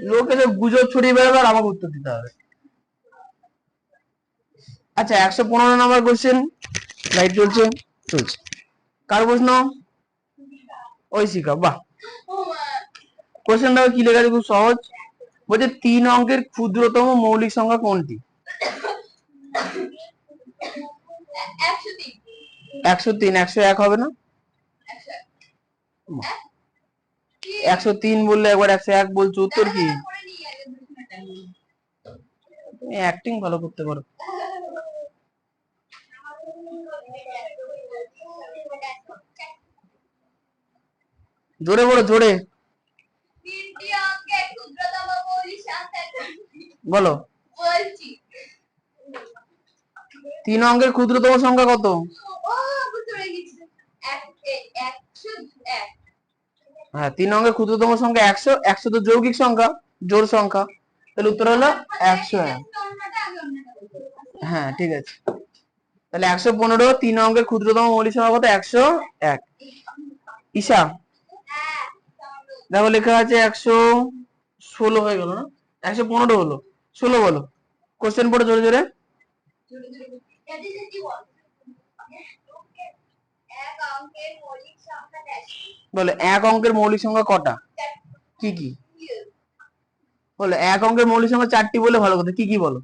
S1: লোকে তো গুজব ছড়িয়ে বেড়াবে আর আমাকে উত্তর দিতে হবে। আচ্ছা 115 নম্বর কোশ্চেন, লাইট চলছে, চলছে, কার প্রশ্ন? ঐশিকা, বাহ। কোশ্চেনটা কি লেখা আছে, খুব সহজ, বলছে 3 অঙ্কের ক্ষুদ্রতম মৌলিক সংখ্যা কোনটি? 103, 101 হবে না? 103 বললে একবার 101 বলছো, উত্তর কি? তুমি অ্যাক্টিং ভালো করতে পারো। জোরে বলো, জোরে বলো। 3 অঙ্কের ক্ষুদ্রতম সংখ্যা কত? হ্যাঁ 3 অঙ্কের ক্ষুদ্রতম সংখ্যা 100, 100 তো যৌগিক সংখ্যা, জোড় সংখ্যা, তাহলে উত্তর হলো 101। হ্যাঁ ঠিক আছে, তাহলে 115, 3 অঙ্কের ক্ষুদ্রতম মৌলিক সংখ্যা কত? 101। ঈশা দেখো লেখা আছে 116 হয়ে গেল না, 115 হলো, 16 বলো, কোশ্চেন পড়ে জোরে জোরে বলে। 1 অঙ্কের মৌলিক সংখ্যা কটা? কি কি বলে? 1 অঙ্কের মৌলিক সংখ্যা 4টি বলে ভালো কথা, কি কি বলো?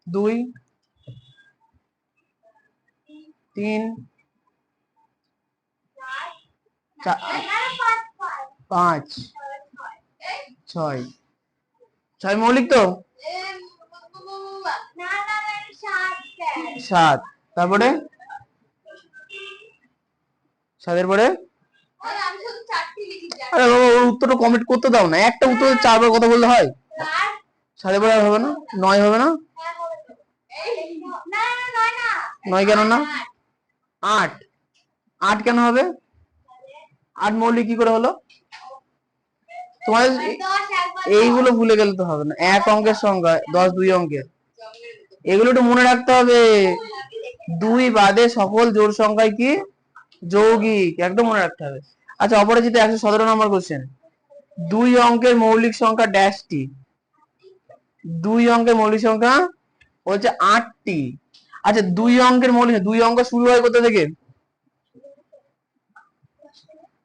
S1: 2, 3, 5, 6, 6 মৌলিক তো, 7, তারপরে 7-এর পরে, আরে বাবা ওর উত্তরটা কমেন্ট করতে দাও না, একটা উত্তর 4বার কথা বললে হয়? 7-এর পরে হবে না? 9 হবে না? 9 কেন না? 8, 8 কেন হবে? 8 মৌলিক কি করে হলো? তোমাদের এইগুলো ভুলে গেলে তো হবে না, 1 অঙ্কের সংখ্যা 10 2 অঙ্কের, এগুলো একটু মনে রাখতে হবে। 2 বাদে সকল জোড় সংখ্যায় কি যৌগিক, একদম মনে রাখতে হবে। আচ্ছা অপরাজিত 117 নম্বর কোশ্চেন, 2 অঙ্কের মৌলিক সংখ্যা ড্যাশটি? 2 অঙ্কের মৌলিক সংখ্যা বলছে 8টি। আচ্ছা 2 অঙ্কের মৌলিক, 2 অঙ্ক শুরু হয় কোথা থেকে?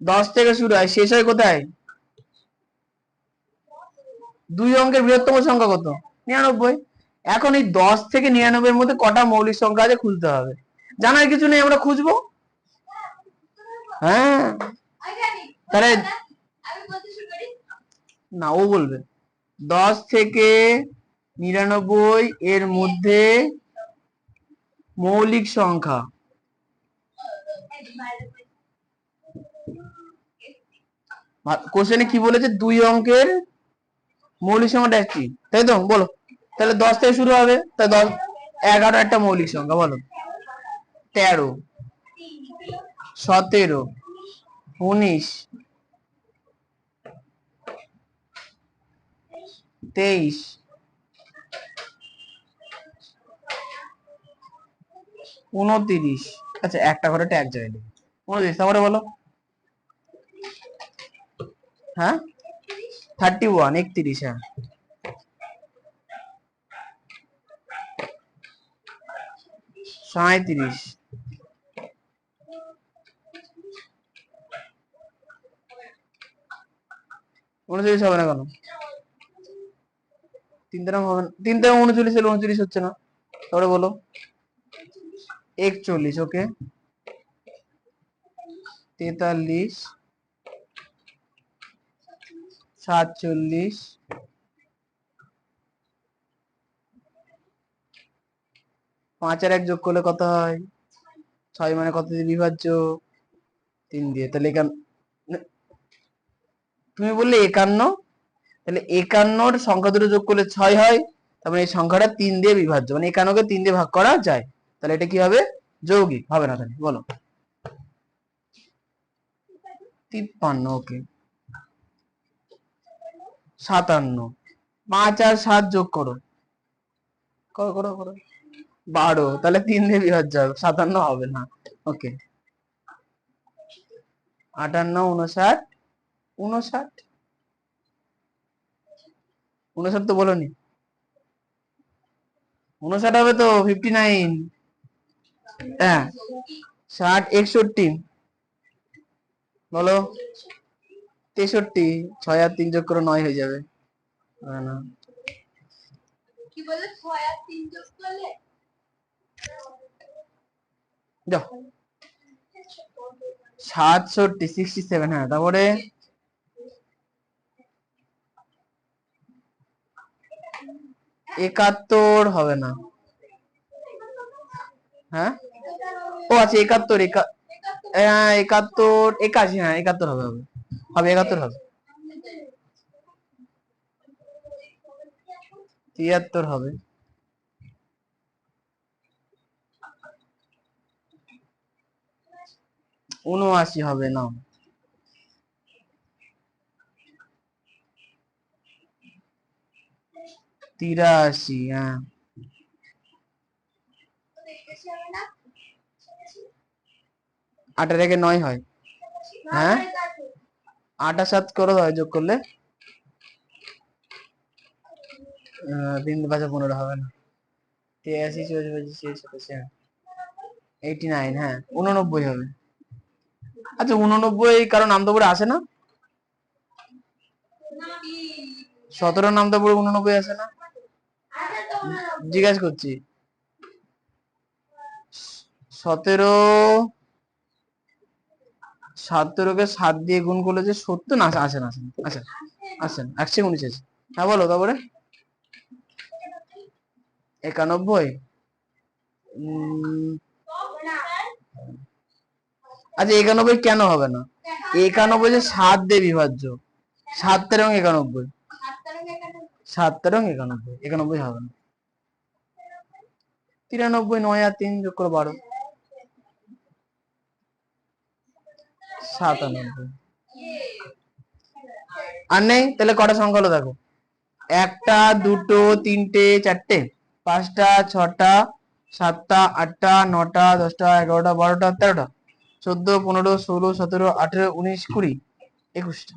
S1: 10 থেকে শুরু হয়, শেষ হয় কোথায়? 2 অঙ্কের বৃহত্তম সংখ্যা কত? 99। এখন এই 10 থেকে 99-এর মধ্যে কটা মৌলিক সংখ্যা আছে খুঁজতে হবে, জানার কিছু নেই, আমরা খুঁজবো। হ্যাঁ তাহলে না, ও বলবে 10 থেকে 99 এর মধ্যে মৌলিক সংখ্যা। কোশ্চেনে কি বলেছে? 2 অঙ্কের মৌলিক সংখ্যাটা একটি, তাই তো? বলো তাহলে 10 থেকে শুরু হবে, তাই 10 11 একটা মৌলিক সংখ্যা। বলো 13, 17, 19, 23, 29। আচ্ছা একটা করে এক জায়গায় লিখি 29। তারপরে বলো, হ্যাঁ 31, 31, হ্যাঁ 37, 39 হবে না কেন? 3 দ্বারা হবে না, 3 দ্বারা 39 হলে 39 হচ্ছে না। তারপরে বলো 41, ওকে 43, 47, 5 আর 1 যোগ করলে কত হয়? 6, মানে কত দিয়ে বিভাজ্য? 3 দিয়ে। তাহলে তুমি বললে 51, তাহলে 51 সংখ্যা দুটো যোগ করলে 6 হয়। তারপরে এই সংখ্যাটা 3 দিয়ে বিভাজ্য, মানে 51কে 3 দিয়ে ভাগ করা যায়। তাহলে এটা কি হবে? যৌগিক হবে না। তাহলে বলো 53, ওকে 57। 5 আর 7 যোগ করো, করো করো করো 12, তাহলে 3 দিয়ে বিভাজ্য হবে, 57 হবে না। ওকে 58, 59, 59, 59 তো বলোনি। 59 হবে তো 59। হ্যাঁ 60, 61, বলো 63। 6 আর 3 যোগ করে 9 হয়ে যাবে। না
S2: কি বলে 6 আর 3 যোগ করলে?
S1: যাও 67, 67, হ্যাঁ তারপরে 71 হবে না। হ্যাঁ ও আচ্ছা 71, 71, 81, হ্যাঁ 71 হবে হবে হবে 71 হবে। 73 হবে। 79 হবে না। 83, হ্যাঁ 8 এর 9 হয়। হ্যাঁ 8 আর 7 করে হয় যোগ করলে 3 5 15 হবে না। 83, 84, 87, 89, হ্যাঁ 89 হবে। আচ্ছা 89 কারণ নামতাপুরে আসে না? 17 নামতাপুরে 89 আসে না? জিজ্ঞাসা করছি। 17কে 7 দিয়ে গুণ করলে যে 70 না আসে না? আচ্ছা আসেন 119 আছে। হ্যাঁ বলো তারপরে 91। আচ্ছা 91 কেন হবে না? 91 যে 7 দিয়ে বিভাজ্য, 7 এবং 91, 7 এবং 91, 91 হবে না। 93, 9 আর 3 যোগ করে 12, 97। আর নেই? তাহলে কটা সংখ্যা হলো দেখো, 1টা 2টো 3টে 4টে 5টা 6টা 7টা 8টা 9টা 10টা 11টা 12টা 13টা 14 15 16 17 18 19 20 21টা।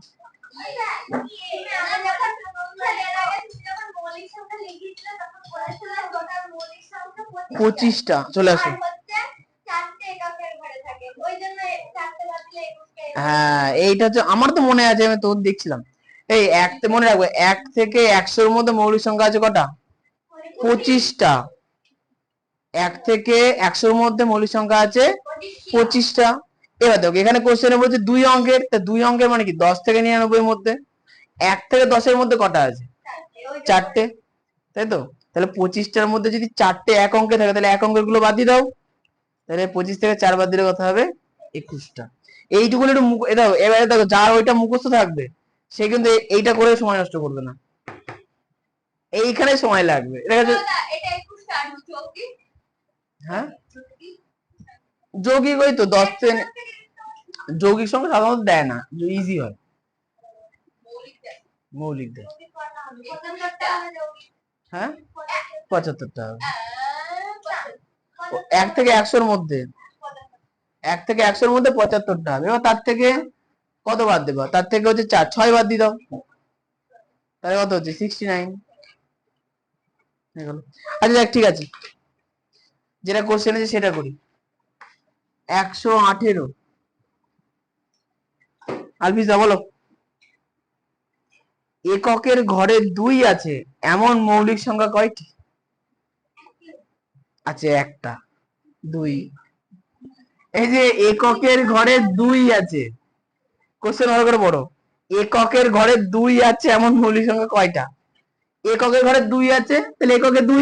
S1: 25টা চলে আসো। হ্যাঁ এইটা হচ্ছে, আমার তো মনে আছে, আমি তোর দেখছিলাম। এই মনে রাখবে 1 থেকে 100-র মধ্যে মৌলিক সংখ্যা আছে কটা? 25টা। 1 থেকে 100-র মধ্যে মৌলিক সংখ্যা আছে 25টা। এবার দেখো এখানে কোশ্চেনে বলছে 2 অঙ্কের, তা 2 অঙ্কের মানে কি 10 থেকে 99-এর মধ্যে। 1 থেকে 10-এর মধ্যে কটা আছে? 4টে, তাই তো? তাহলে 25টার মধ্যে যদি 4টে এক অঙ্কে থাকে তাহলে এক অঙ্কের গুলো বাদ দিয়ে দাও। তাহলে 25 থেকে 4 বাদ দিলে কত হবে? 21টা। এইটুকু একটু দেখো, এবারে দেখো যার ওইটা মুখস্থ থাকবে সে কিন্তু এইটা করে সময় নষ্ট করবে না, এইখানে সময় লাগবে। দেখা যাচ্ছে
S2: এটা 21টা আর চৌকি।
S1: হ্যাঁ, যৌগিক ওই তো 10 যৌগিক সংখ্যা সাধারণত দেয় না, ইজি হয়, মৌলিক দেয়। হ্যাঁ, 75টা হবে। 1 থেকে 100-র মধ্যে 1 থেকে 100-র মধ্যে 75টা হবে। এবার তার থেকে কত বাদ দেবা? তার থেকে হচ্ছে 6 বাদ দিয়ে দাও, তাহলে কত হচ্ছে? 69 হয়ে গেল। আচ্ছা দেখ, ঠিক আছে, যেটা কোশ্চেন আছে সেটা করি। 118, আলফিজা বলো। এককের ঘরে 2 আছে এমন মৌলিক সংখ্যা কয়টি? আছে একটা, 2। এই যে এককের ঘরে 2 আছে, কোশ্চেন ভালো করে পড়ো। এককের ঘরে 2 আছে এমন মৌলিক সংখ্যা কয়টা? এককের ঘরে 2 আছে, তাহলে এককে 2।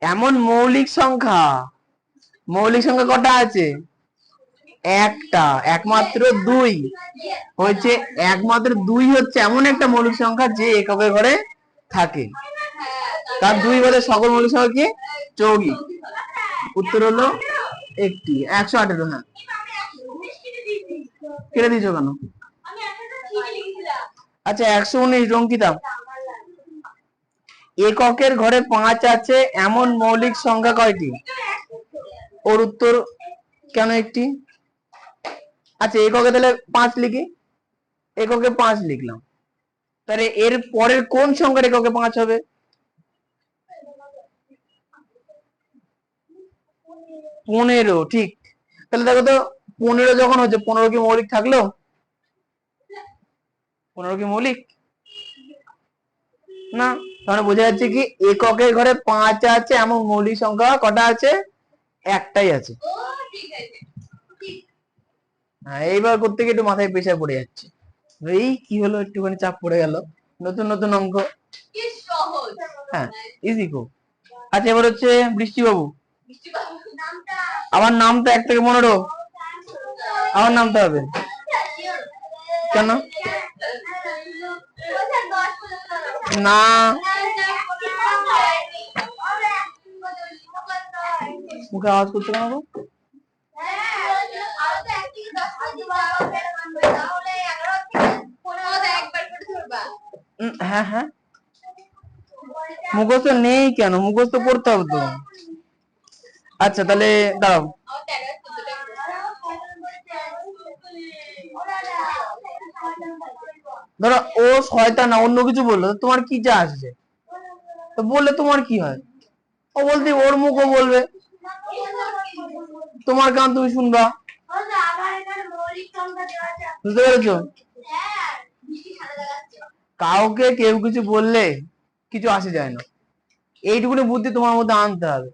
S1: এমন মৌলিক সংখ্যা, মৌলিক সংখ্যা কটা আছে? একটা, একমাত্র 2 হয়েছে। একমাত্র 2 হচ্ছে এমন একটা মৌলিক সংখ্যা যে এককের ঘরে থাকে। তার 2 ঘরে সকল মৌলিক সংখ্যা কি? যৌগিক। উত্তর হলো একটি, 118। হ্যাঁ, কেটে দিয়েছো কেন? আচ্ছা 119, অঙ্কিতা। এককের ঘরে 5 আছে এমন মৌলিক সংখ্যা কয়টি? ওর উত্তর কেন একটি? আচ্ছা এককে তাহলে 5 লিখি, এককে 5 লিখলাম, তাহলে এর পরের কোন সংখ্যার এককে 5 হবে? 15, ঠিক। তাহলে দেখো তো 15 যখন হচ্ছে, 15 কি মৌলিক থাকলো? 15 কি মৌলিক না? তাহলে বোঝা যাচ্ছে কি এককের ঘরে 5 আছে এমন মৌলিক সংখ্যা কটা আছে? একটাই আছে। হ্যাঁ, এইবার করতে গিয়ে একটু মাথায় প্রেসার পড়ে যাচ্ছে, এই কি হলো, একটুখানি চাপ পড়ে গেল, নতুন নতুন অঙ্ক। হ্যাঁ, ইজি খুব। আচ্ছা এবার হচ্ছে বৃষ্টিবাবু। আমার নামটা 1 থেকে 15, আমার নামটা হবে কেন? না, মুখে আওয়াজ করছো কেন গো? হ্যাঁ হ্যাঁ, মুখস্থ নেই কেন? মুখস্থ করতে হবে তো। আচ্ছা তাহলে দাঁড়াও, ধরো ও শয়তান না অন্য কিছু বললো, তোমার কি যা আসছে? তো বললে তোমার কি হয়? ও বলতে ওর মুখও বলবে, তোমার গান তুমি শুনবা, বুঝতে পেরেছো? কাউকে কেউ কিছু বললে কিছু আসে যায় না, এইটুকুনি বুদ্ধি তোমার মধ্যে আনতে হবে,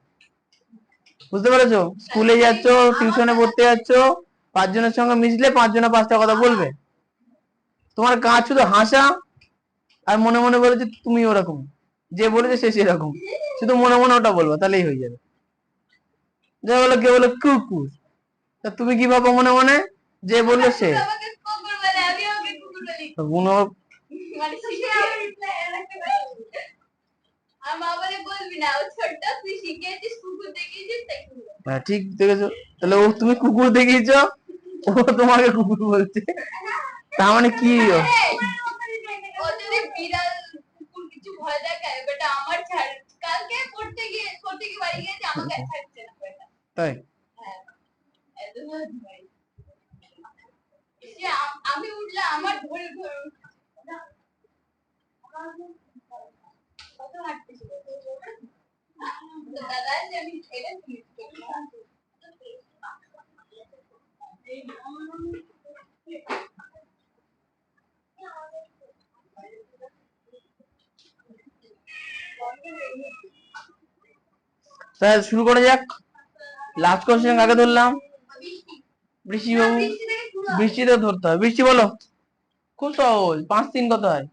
S1: বুঝতে পেরেছো? স্কুলে যাচ্ছ, টিউশনে পড়তে যাচ্ছ, 5 জনের সঙ্গে মিশলে 5 জনে 5টা কথা বলবে, তোমার কাজ শুধু হাসা আর মনে মনে বলে যে তুমি ওরকম, যে বলেছে সে সেরকম, শুধু মনে মনে ওটা বলবো, তাহলেই হয়ে যাবে। যে বলো কে বলো কুকুর, তা তুমি কি ভাবো মনে মনে? যে বললো সে গুণ। হ্যাঁ ঠিক দেখেছো, তাহলে ও তুমি কুকুর দেখিয়েছো, ও তোমাকে কুকুর বলছে, তার মানে কি? তাই
S2: আমি উঠলে আমার ধরে ধরে দাদা আমি
S1: তাহলে শুরু করা যাক। লাস্ট কোশ্চেন কাকে ধরলাম? বৃষ্টি বাবু। বৃষ্টিতে ধরতে হবে। বৃষ্টি বলো, খুব সহজ, 5 3 কত হয়?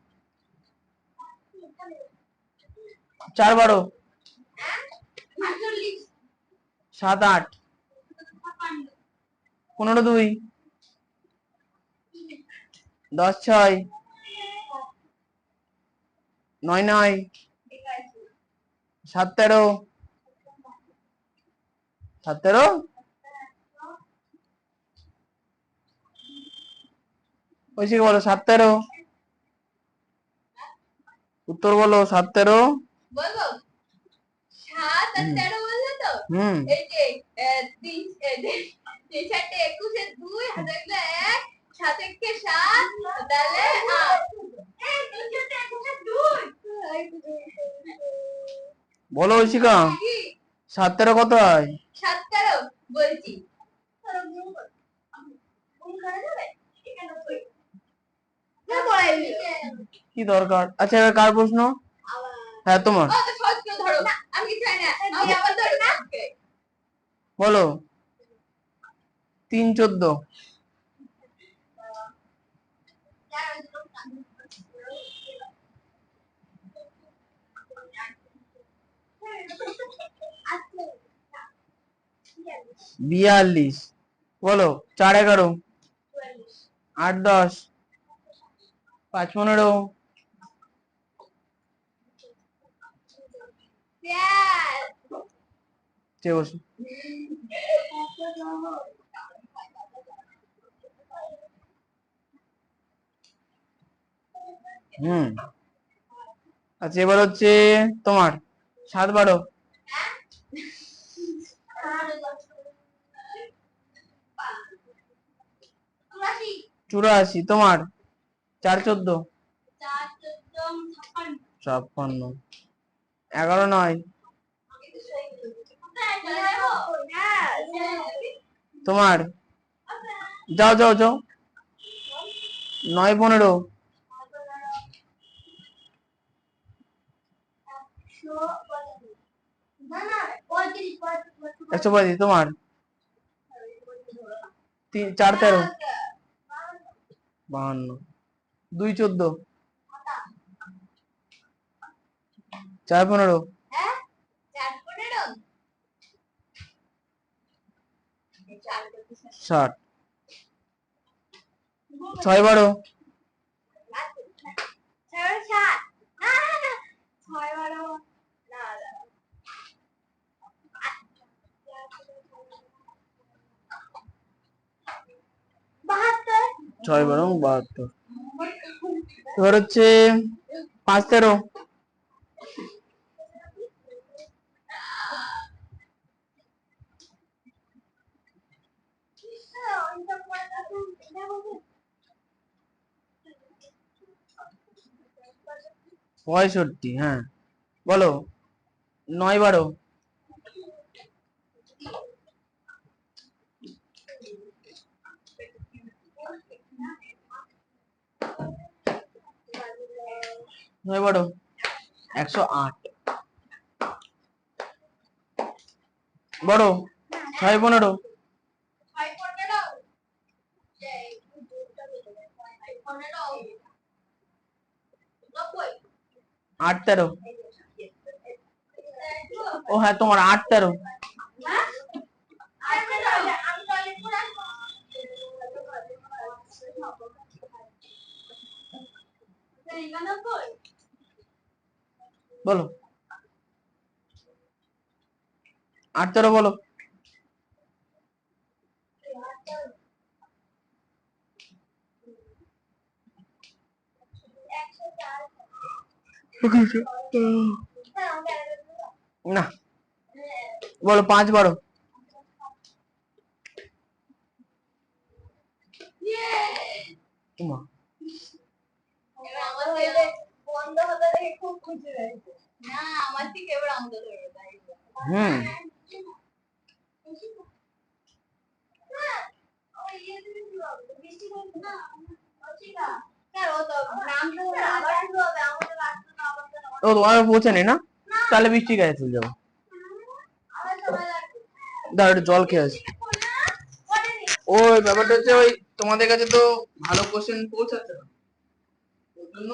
S1: 4 12
S2: 48
S1: 7 8 15 2 10 6 9 9 7 13 7 13 ওইসে বলো 7 13 উত্তর বলো 7 13
S2: বলবো 7 আর 13 বললে তো এই যে 3 3 4 21 2 হাতে গেলে 1 সাথে কে 7 তাহলে 8
S1: বলো ঐশিকা 7 13 কত হয়
S2: 7 13 বলছি
S1: কি দরকার আচ্ছা এবার কার প্রশ্ন হ্যাঁ তোমার
S2: আমি চাই না আমি আবার ধরো না
S1: বলো 3 14 42 বলো 4 11 8 10 5 15 কে বসে আচ্ছা এবার হচ্ছে তোমার 7 12 84 তোমার 4 14 56 11 9 তোমার যাও যাও যাও 9 15 135 তোমার 4 13 52 2 14 4 15 60 6 12 6 12 72 এবার হচ্ছে 5 13 65 হ্যাঁ বলো 9 12 9 12 108 বড় 6 15 8 13 ও হ্যাঁ তোমার 8 13 বলো 8 13 বলো না বলো 5 12 তোমার
S2: বন্ধ হতে দেখে খুব খুশি হয়েছে না আমার থেকে এবার আনন্দ ধরবে তাই
S1: ও তোমার পৌঁছানি না তাহলে বৃষ্টি গায়ে চলে যাবো দাঁড়া একটু জল খেয়ে আসি ওই ব্যাপারটা হচ্ছে ওই তোমাদের কাছে তো ভালো কোশ্চেন পৌঁছাচ্ছে না ওর জন্য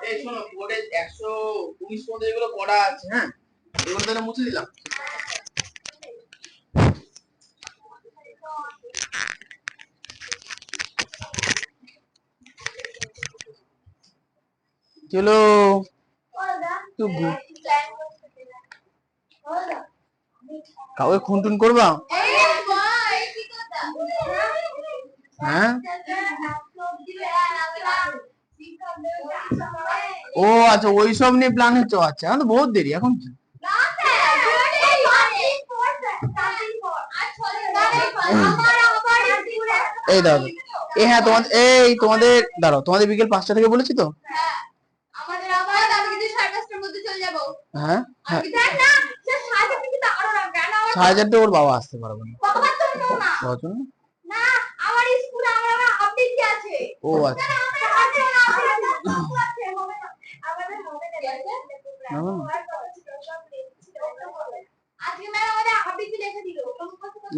S1: এই শোনো, বোর্ডে 119 পর্যন্ত যেগুলো করা আছে, হ্যাঁ, এগুলো তাহলে মুছে দিলাম। চলো কাউকে খুনটুন করবা? হ্যাঁ, ও আচ্ছা, ওইসব নিয়ে প্ল্যান হচ্ছে। আচ্ছা, এখন তো বহুত দেরি, এখন কি? এই দাঁড়াও, এই হ্যাঁ তোমাদের, এই তোমাদের দাঁড়াও, তোমাদের বিকেল 5টা থেকে বলেছি তো? হ্যাঁ হ্যাঁ, 4:30 ওর বাবা আসতে পারবে না। ও আচ্ছা,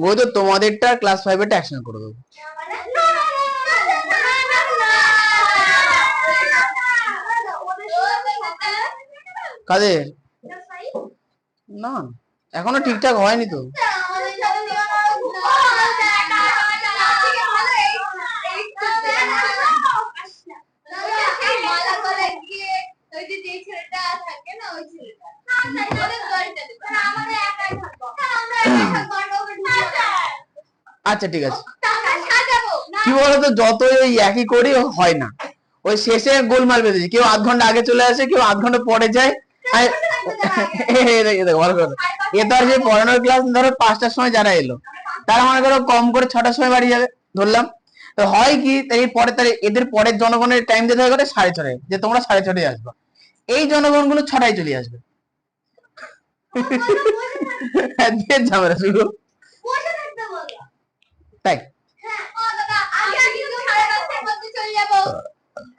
S1: ওই তো তোমাদেরটা ক্লাস 5 এরটা অ্যাকশন করে দেবো। কাদের? না, এখনো ঠিকঠাক হয়নি তো। আচ্ছা ঠিক আছে, কি বলতো, যতই ওই একই করি হয় না, ওই শেষে গোলমাল বেঁধেছে, কেউ আধ ঘন্টা আগে চলে আসে, কেউ আধ ঘন্টা পরে যায়। ভালো করে, এ তো আর যে পড়ানোর ক্লাস ধরো 5টার সময় যারা এলো, তারা মনে করো কম করে 6টার সময় বাড়ি যাবে ধরলাম। তো হয় কি, এই পরে তার এদের পরের জনগণের টাইম দিতে হয় করে 6:30, যে তোমরা 6:30 আসবা, এই জনগণ গুলো 6টায় চলে আসবে। ঝামেলা শুরু, তাই?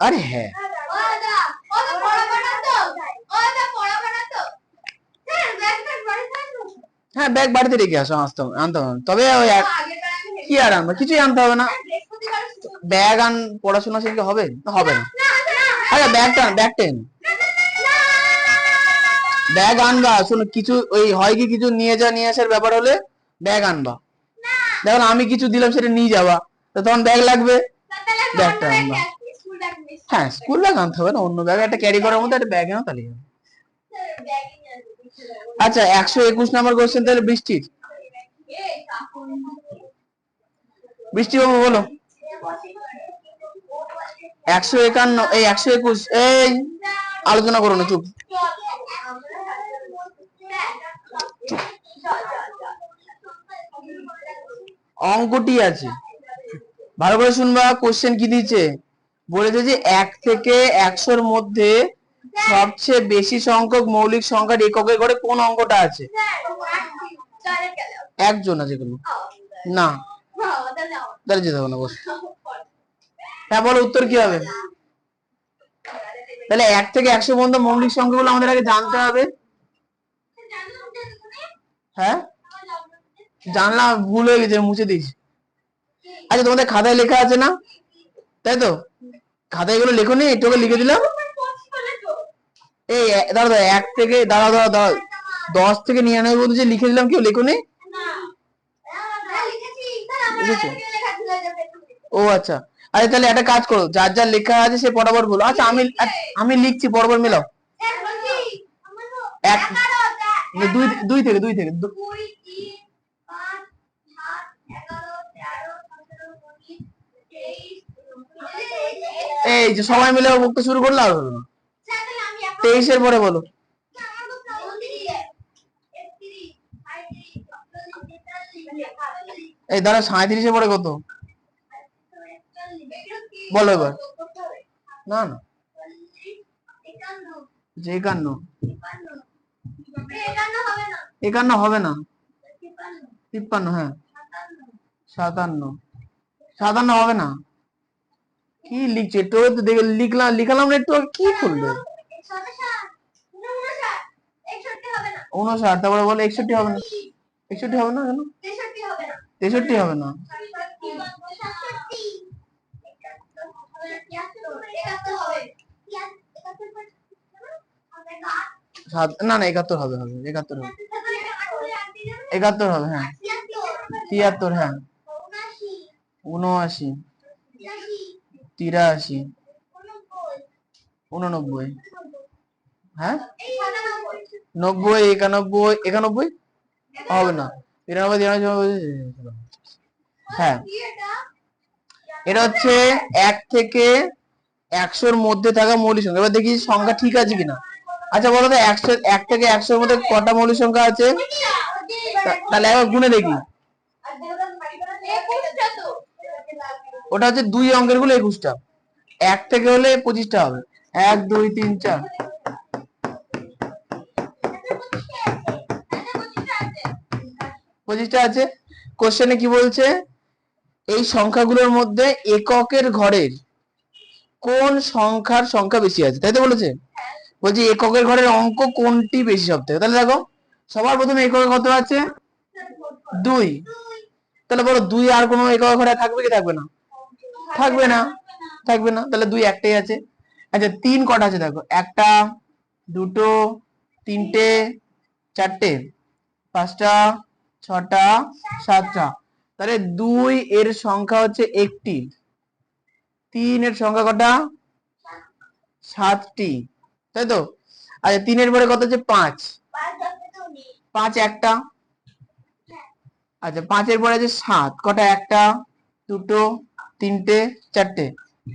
S1: আরে হ্যাঁ, হ্যাঁ, ব্যাগ বাড়িতে রেখে আসো, আনতে হবে। তবে ওই কি আর আনবো, কিছুই আনতে হবে না। ব্যাগ আন, পড়াশোনা শিখলে হবে? হবে না। আরে ব্যাগটা ব্যাগ আনবা। শোনো, কিছু ওই হয় কি, কিছু নিয়ে আসার ব্যাপার হলে ব্যাগ আনবা। দেখো আমি কিছু দিলাম, সেটা নিয়ে যাবা, তো তখন ব্যাগ লাগবে, ব্যাগটা আনবা। হ্যাঁ, স্কুল ব্যাগ আনতে হবে না, অন্য ব্যাগ একটা ক্যারি করার মধ্যে একটা ব্যাগ আনো, তাহলে হবে। আচ্ছা, 121 নম্বর কোশ্চেন তাহলে বৃষ্টির। বৃষ্টি বাবু বলো। 151, এই 121, এই আলোচনা করো না, চুপ। অঙ্কটি আছে, ভালো করে শুনবা। কোশ্চেন কি দিয়েছে, বলেছে যে 1 থেকে 100-র মধ্যে সবচেয়ে বেশি সংখ্যক মৌলিক সংখ্যার এককে করে কোন অঙ্কটা আছে? একজন আছে কোনো না, তাহলে যেতে হবে না, বস। হ্যাঁ বলো, উত্তর কি হবে? তাহলে 1 থেকে 100 পর্যন্ত মৌলিক সংখ্যাগুলো আমাদের আগে জানতে হবে। হ্যাঁ, জানলাম, ভুল হয়ে গেছে, মুছে দিয়েছি। আচ্ছা, তোমাদের খাতায় লেখা আছে না, তাই তো? খাতায় এগুলো লেখো নি, একটু লিখে দিলাম। এই দাঁড়া, 1 থেকে দাঁড়া 10 থেকে 99 পর্যন্ত যে লিখে দিলাম, কেউ লেখো নি? ও আচ্ছা, আরে তাহলে একটা কাজ করো, যার যার লেখা আছে সে পরপর বলো। আচ্ছা, আমি লিখছি, পরপর মেলাও। দুই থেকে এই যে সবাই মিলে বলতে শুরু করলো, আর হলো না। 23-এর পরে বলো। এই দাঁড়া, 37-এর পরে কত বলো এবার। না না, 51। 51 হবে না, 53। হ্যাঁ 57। 57 হবে না। কি লিখছে একটু দেখে লিখালাম না একটু আগে, কি করলে? 59। তারপরে বলো 61 হবে না। 61 হবে না কেন? 63 হবে না। না না, 71 হবে, 71 হবে, 71 হবে। হ্যাঁ 73। হ্যাঁ 79, 83, 89। হ্যাঁ 90, 91, 91 হবে না। 93, 93। হ্যাঁ এটা হচ্ছে 1 থেকে 100-র মধ্যে থাকা মৌলিক সংখ্যা। এবার দেখি সংখ্যা ঠিক আছে কিনা। আচ্ছা বলো তো 1 থেকে 100-র মধ্যে কটা মৌলিক সংখ্যা আছে? তাহলে একবার গুনে দেখি। ওটা হচ্ছে 2 অঙ্কের গুলো 21টা, 1 থেকে হলে 25টা হবে। 1 2 3 4। 25টা আছে। কোশ্চেনে কি বলছে? এই সংখ্যাগুলোর মধ্যে এককের ঘরের কোন সংখ্যার সংখ্যা বেশি আছে, তাই তো বলেছে। বলছি এককের ঘরের অঙ্ক কোনটি বেশি সব থেকে। তাহলে দেখো সবার প্রথমে এককে কত আছে? 2। তাহলে বলো 2 আর কোনো এককের ঘরে থাকবে কি থাকবে না? থাকবে না, থাকবে না। তাহলে 2 একটাই আছে। আচ্ছা 3 কটা আছে দেখো? 1টা, 2টো, 3টে, 4টে, 5টা, 6টা, 7টা। তাহলে 2 এর সংখ্যা হচ্ছে 1টি। 3 এর সংখ্যা কটা? 7টি, তাই তো। আচ্ছা 3 এর পরে কত হচ্ছে? 5। 5 একটা। আচ্ছা 5 এর পরে আছে 7 কটা? 1টা, 2টো, 3টে, 4টে,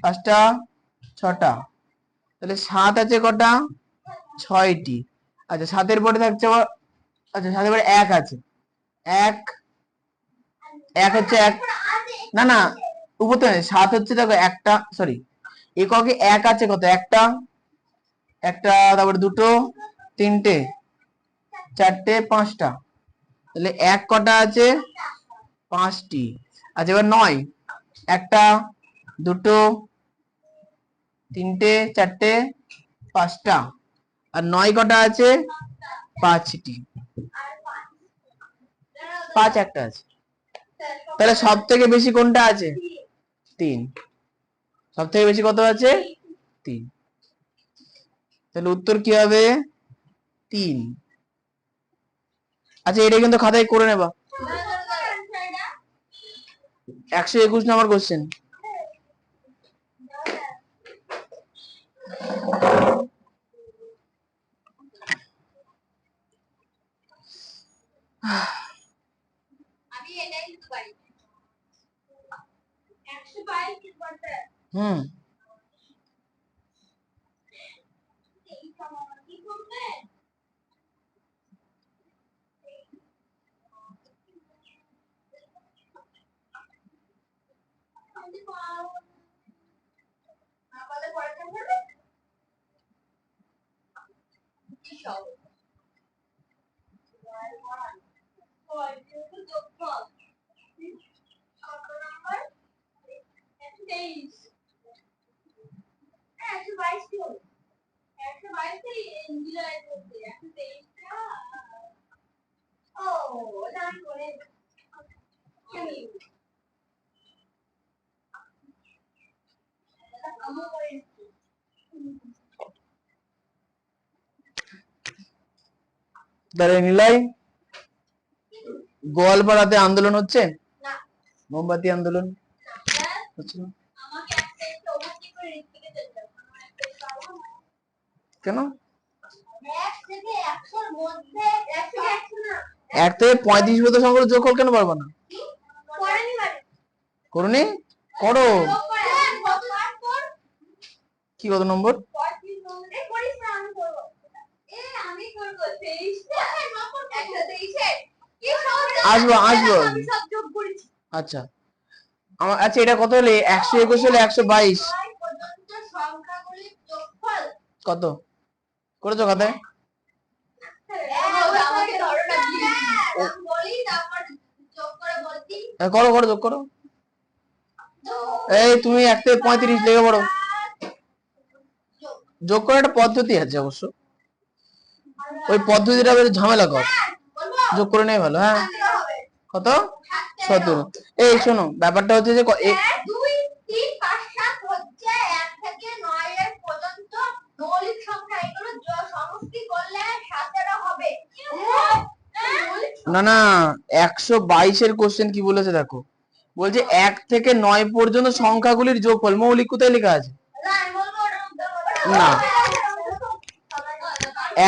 S1: 5টা, 6টা। তাহলে 7 আছে কটা? 6টি। আচ্ছা 7 এর পরে থাকছে আবার, আচ্ছা 7 এর পরে 1 আছে। 1 হচ্ছে 1। না না, উপরে 7 হচ্ছে দেখো একটা, সরি এককে 1 আছে কত? একটা, তারপরে 2টো, 3টে, 4টে, 5টা। তাহলে 1 কটা আছে? 5টি। আচ্ছা এবার 9, 1টা, 2টো, 3টে, 4টে, 5টা। আর 9 কটা আছে? 5টি। 5 একটা আছে। তাহলে সব থেকে বেশি কোনটা আছে? 3। সব থেকে বেশি কত আছে? 3। তাহলে উত্তর কি হবে? 3। আচ্ছা এটা কিন্তু খাতায় করে নেবা। 121 নম্বর কোশ্চেন। হুম তাহলে নিলাই গোয়ালপাড়াতে আন্দোলন হচ্ছে, মোমবাতি আন্দোলন হচ্ছে না কেন? 1 থেকে 35 পর্যন্ত সংখ্যা যোগ কেন পারবো না? করুনি, করো। কি কত নম্বর? আসবো আচ্ছা আচ্ছা এটা কত হলে 121 হলে 122 কত করেছো খাতায়? করো করো যোগ করো। এই তুমি 1 থেকে 35 লেগে পড়ো। যোগ করার একটা পদ্ধতি আছে অবশ্য, ওই পদ্ধতিটা বেশ ঝামেলা কর, যোগ করে নেই ভালো। হ্যাঁ কত 17। এই শোনো ব্যাপারটা হচ্ছে যে
S2: 2 3 5 7 হচ্ছে 1 থেকে 9 এর পর্যন্ত মৌলিক সংখ্যা, এগুলো সমষ্টি করলে 17 হবে।
S1: না না 122 এর কোশ্চেন কি বলেছে দেখো, বলছে 1 থেকে 9 পর্যন্ত সংখ্যাগুলির যোগফল। মৌলিক কোথায় লেখা আছে? না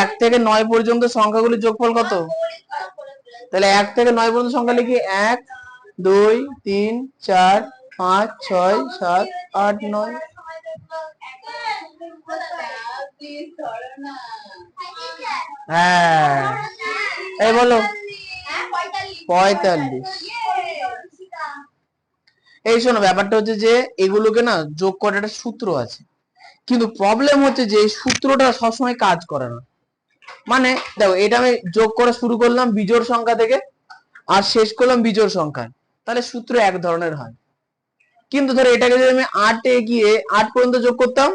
S1: 1 থেকে 9 পর্যন্ত সংখ্যাগুলির যোগফল কত? তাহলে 1 থেকে 9 পর্যন্ত সংখ্যা লিখি 1 2 3 4 5 6 7 8 9। হ্যাঁ এই বলো 45। এই শোনো ব্যাপারটা হচ্ছে যে এগুলোকে না যোগ করার একটা সূত্র আছে, কিন্তু প্রবলেম হচ্ছে যে এই সূত্রটা সবসময় কাজ করে না। মানে দেখো এটা আমি যোগ করা শুরু করলাম বিজোড় সংখ্যা থেকে আর শেষ করলাম বিজোড় সংখ্যায়, তাহলে সূত্র এক ধরনের হয়। কিন্তু ধরো এটাকে যদি আমি 8 গিয়ে 8 পর্যন্ত যোগ করতাম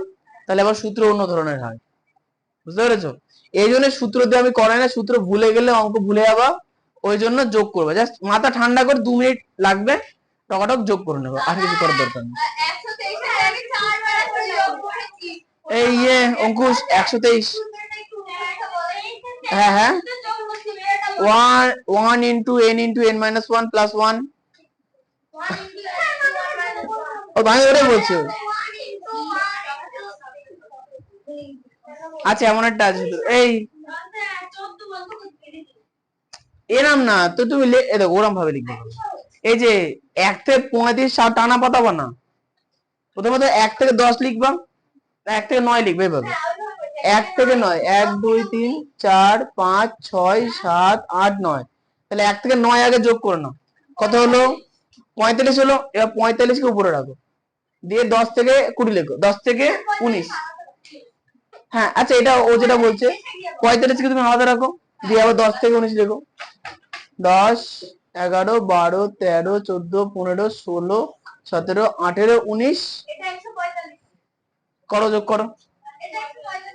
S1: তাহলে আবার সূত্র অন্য ধরনের হয়। বুঝতে পেরেছো? এই জন্য সূত্র দিয়ে আমি করাই না, সূত্র ভুলে গেলে অঙ্ক ভুলে যাবা, ওই জন্য যোগ করবো। জাস্ট মাথা ঠান্ডা করে 2 মিনিট লাগবে, টকাটক যোগ করে নেবো, আর কিছু করার দরকার নেই। এই অঙ্কুশ 123। হ্যাঁ হ্যাঁ 1 into n into n minus 1 plus 1। ও ভাই ওরে বলছো। আচ্ছা এমন একটা আছে তো, এই এরম না তো তুমি দেখো ওরম ভাবে লিখবে। এই যে 1 থেকে 35 টানা পাতাবা না, প্রথমত 1 থেকে 10 লিখবা, 1 থেকে 9 লিখবে এভাবে। 1 থেকে 9 1 2 3 4 5 6 7 8 9, তাহলে 1 থেকে 9 আগে যোগ করে নাও, কত হলো 45 হলো। এবার 45 কে উপরে রাখো, দিয়ে 10 থেকে 20 লেখো, 10 থেকে 19। হ্যাঁ আচ্ছা এটা ও যেটা বলছে 45 কে তুমি আলাদা রাখো, দিয়ে আবার 10 থেকে 19 লেখো, 10 11 12 13 14 15 16 17 18 19। করো যোগ করো।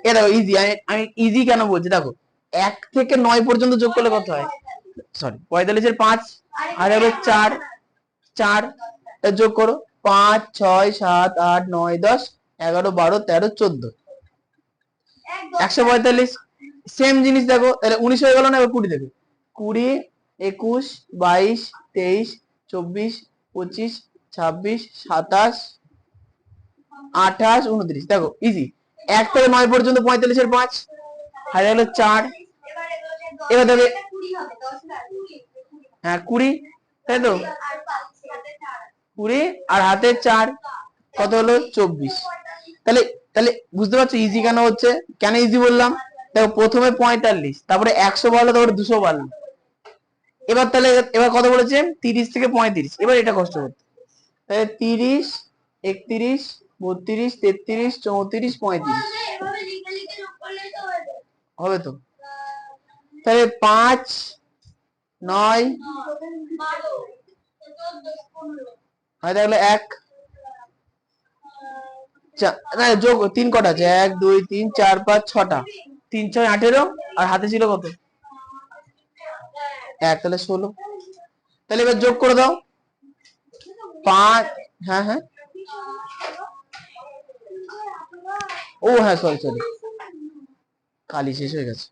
S1: এ দেখো ইজি, আমি ইজি কেন বলছি দেখো 1 থেকে 9 পর্যন্ত যোগ করলে কত হয়? সরি 45 এর 5 আর হবে 4 4 যোগ করো 5 6 7 8 9 10 11 12 13 14 145। সেম জিনিস দেখো তাহলে 19 হয়ে গেল না? এবার 20 দেখো 20 21 22 23 24 25 26 27 28 29। দেখো ইজি। 1 থেকে 9 পর্যন্ত 45 এর 5 হাজার হলো 4। এবার দেখো হ্যাঁ 20, তাই তো 20 আর হাতে 4 কত হলো 24। তাহলে তাহলে বুঝতে পারছো ইজি কেন হচ্ছে? কেন ইজি বললাম? দেখো প্রথমে 45, তারপরে 100 বাড়লো, তারপরে 200 বাড়লো। এবার তাহলে এবার কত বলেছে? 30 থেকে 35। এবার এটা কষ্ট করতে, তাহলে 30 31 32 33 34 35 হবে তো? তাহলে 5 9 হয়, তাহলে 1 না যোগ 3 কটা আছে? 1 2 3 4 5 6টা, 3 6 18 আর হাতে ছিল কত? 1, তাহলে 16। তাহলে এবার যোগ করে দাও 5। হ্যাঁ হ্যাঁ ও হ্যাঁ সরি সরি, কালি শেষ হয়ে গেছে।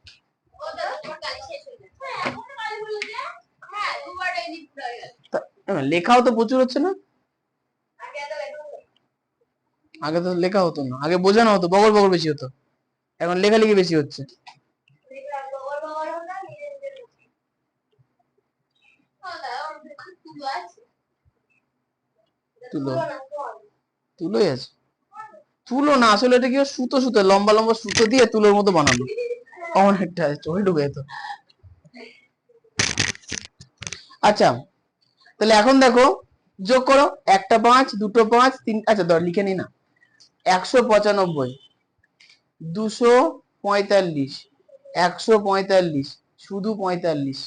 S1: লেখাও তো প্রচুর হচ্ছে না? আগে তো লেখা হতো না, আগে বোঝানো হতো, বগল বগল বেশি হতো, এখন লেখালেখি বেশি হচ্ছে। তুলো তুলোই আছে, তুলো না আসলে এটা কি সুতো, সুতো লম্বা লম্বা সুতো দিয়ে তুলোর মতো বানানো। অনেকটা চোখে ঢুকে যেত। আচ্ছা তাহলে এখন দেখো যোগ করো, একটা 5, দুটো 5, তিন, আচ্ছা ধর লিখে নি না, 195, 245, 145, শুধু 45,